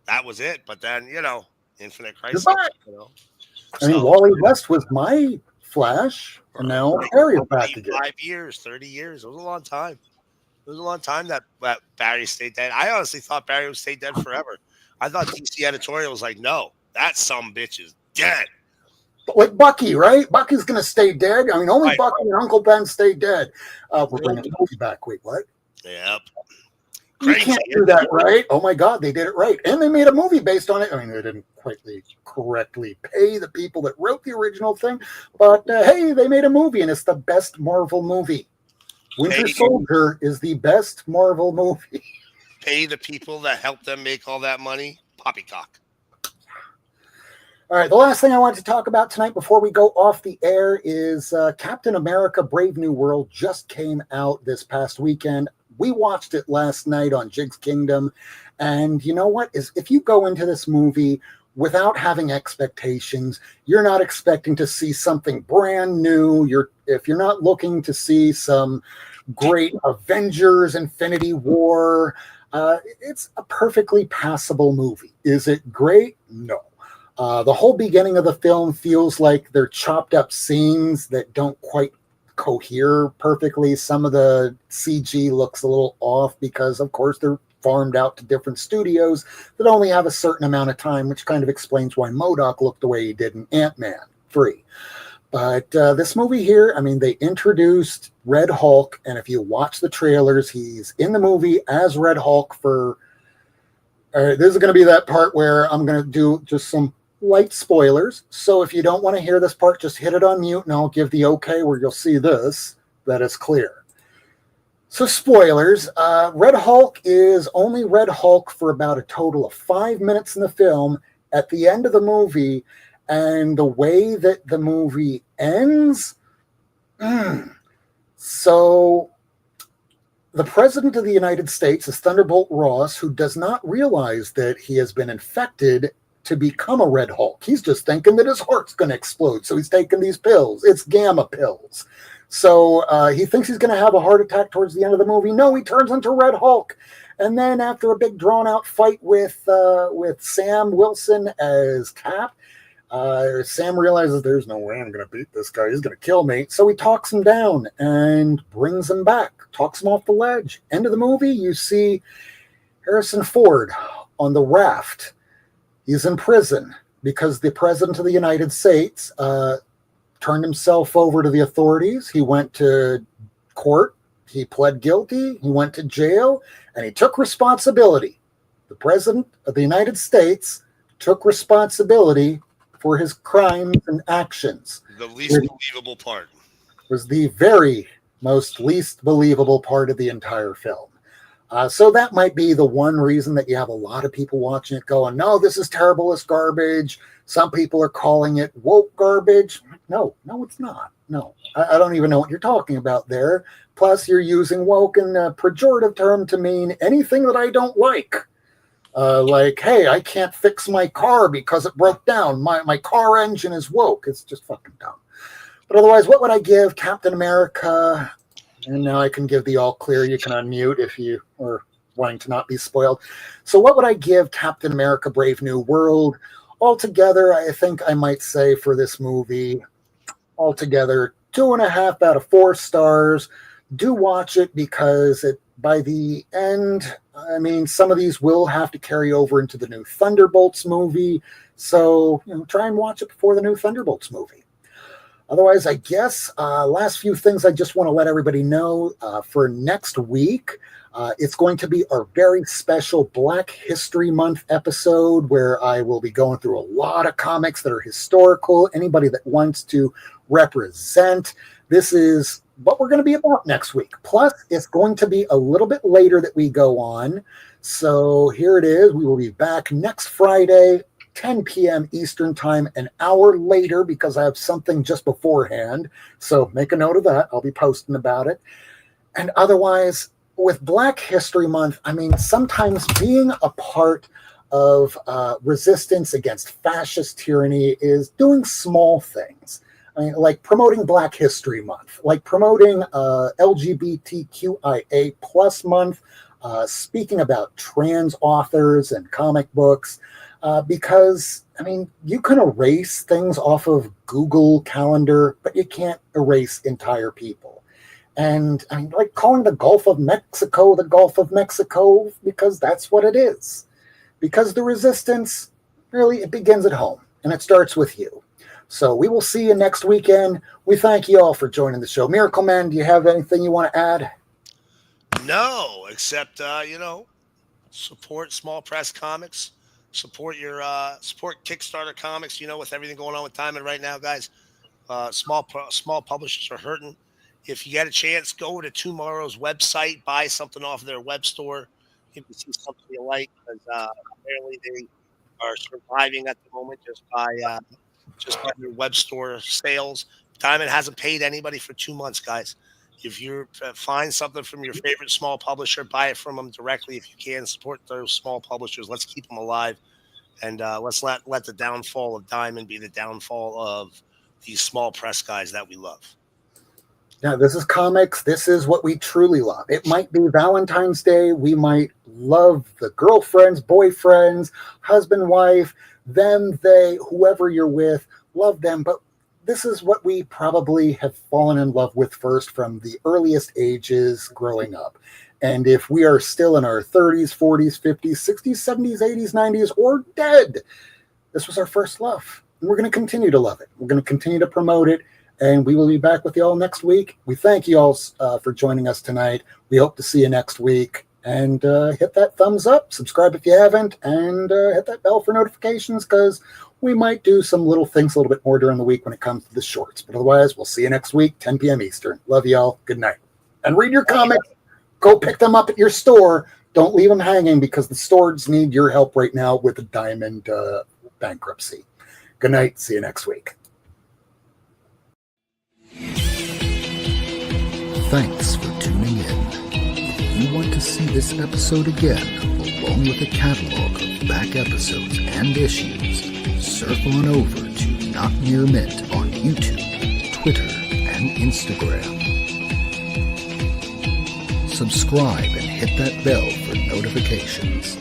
That was it. But then, you know, Infinite Crisis. You know, I mean, Wally West was my Flash, and now Barry's back again. 5 years, 30 years. It was a long time. It was a long time that Barry stayed dead. I honestly thought Barry would stay dead forever. I thought DC editorial was like, no, that some bitch is dead. Like Bucky, right? Bucky's going to stay dead. I mean, only right. Bucky and Uncle Ben stay dead. We're bringing the movie back. Wait, what? Yep. You can't do that, right? Oh, my God, they did it right. And they made a movie based on it. I mean, they didn't quite correctly pay the people that wrote the original thing. But, hey, they made a movie, and it's the best Marvel movie. Winter Soldier is the best Marvel movie. Pay the people that helped them make all that money? Poppycock. All right, the last thing I want to talk about tonight before we go off the air is Captain America Brave New World just came out this past weekend. We watched it last night on Jig's Kingdom. And you know what? If you go into this movie without having expectations, you're not expecting to see something brand new. If you're not looking to see some great Avengers Infinity War, it's a perfectly passable movie. Is it great? No. The whole beginning of the film feels like they're chopped up scenes that don't quite cohere perfectly. Some of the CG looks a little off because, of course, they're farmed out to different studios that only have a certain amount of time, which kind of explains why MODOK looked the way he did in Ant-Man 3. But this movie here, I mean, they introduced Red Hulk, and if you watch the trailers, he's in the movie as Red Hulk for... this is going to be that part where I'm going to do just some light spoilers. So if you don't want to hear this part, just hit it on mute and I'll give the okay where you'll see this, that is clear. So spoilers, Red Hulk is only Red Hulk for about a total of 5 minutes in the film. At the end of the movie, and the way that the movie ends, so the president of the United States is Thunderbolt Ross, who does not realize that he has been infected to become a Red Hulk. He's just thinking that his heart's going to explode. So he's taking these pills. It's gamma pills. So he thinks he's going to have a heart attack towards the end of the movie. No, he turns into Red Hulk. And then after a big drawn out fight with Sam Wilson as Cap, Sam realizes there's no way I'm going to beat this guy. He's going to kill me. So he talks him down and brings him back, talks him off the ledge. End of the movie, you see Harrison Ford on the raft. He's in prison because the president of the United States turned himself over to the authorities. He went to court. He pled guilty. He went to jail, and he took responsibility. The president of the United States took responsibility for his crimes and actions. The least believable part. Was the very most least believable part of the entire film. So that might be the one reason that you have a lot of people watching it going, no, this is terrible, it's garbage. Some people are calling it woke garbage. No, it's not. No, I don't even know what you're talking about there. Plus, you're using woke in a pejorative term to mean anything that I don't like. Like, hey, I can't fix my car because it broke down. My car engine is woke. It's just fucking dumb. But otherwise, what would I give Captain America? And now I can give the all clear. You can unmute if you are wanting to not be spoiled. So what would I give Captain America Brave New World? Altogether, I think I might say for this movie, altogether 2.5 out of 4 stars. Do watch it because by the end, I mean, some of these will have to carry over into the new Thunderbolts movie. So, try and watch it before the new Thunderbolts movie. Otherwise, I guess last few things I just want to let everybody know for next week. It's going to be our very special Black History Month episode where I will be going through a lot of comics that are historical. Anybody that wants to represent, this is what we're going to be about next week. Plus, it's going to be a little bit later that we go on. So here it is. We will be back next Friday, 10 p.m. Eastern Time, an hour later because I have something just beforehand. So make a note of that. I'll be posting about it. And otherwise, with Black History Month, I mean, sometimes being a part of resistance against fascist tyranny is doing small things. I mean, like promoting Black History Month, like promoting LGBTQIA plus month, speaking about trans authors and comic books, because, I mean, you can erase things off of Google Calendar, but you can't erase entire people. And I mean, like calling the Gulf of Mexico, because that's what it is. Because the resistance, really, it begins at home, and it starts with you. So we will see you next weekend. We thank you all for joining the show. Miracleman, do you have anything you want to add? No, except, support small press comics. Support your support Kickstarter comics. With everything going on with Diamond right now, guys, small publishers are hurting. If you get a chance, go to Tomorrow's website, buy something off of their web store. If you see something you like, because apparently they are surviving at the moment just by their web store sales. Diamond hasn't paid anybody for 2 months, guys. If you find something from your favorite small publisher, buy it from them directly if you can. Support those small publishers. Let's keep them alive, and let's let the downfall of Diamond be the downfall of these small press guys that we love. Now, this is comics. This is what we truly love. It might be Valentine's Day. We might love the girlfriends, boyfriends, husband, wife, them, they, whoever you're with, love them. But this is what we probably have fallen in love with first from the earliest ages growing up. And if we are still in our 30s, 40s, 50s, 60s, 70s, 80s, 90s, or dead, this was our first love. And we're going to continue to love it. We're going to continue to promote it. And we will be back with you all next week. We thank you all for joining us tonight. We hope to see you next week. And hit that thumbs up, subscribe if you haven't, and hit that bell for notifications because we might do some little things a little bit more during the week when it comes to the shorts. But otherwise, we'll see you next week, 10 p.m. Eastern. Love y'all. Good night. And read your comics. Go pick them up at your store. Don't leave them hanging because the stores need your help right now with the Diamond bankruptcy. Good night. See you next week. Thanks for tuning in. If you want to see this episode again, along with a catalog of back episodes and issues, surf on over to Not Near Mint on YouTube, Twitter, and Instagram. Subscribe and hit that bell for notifications.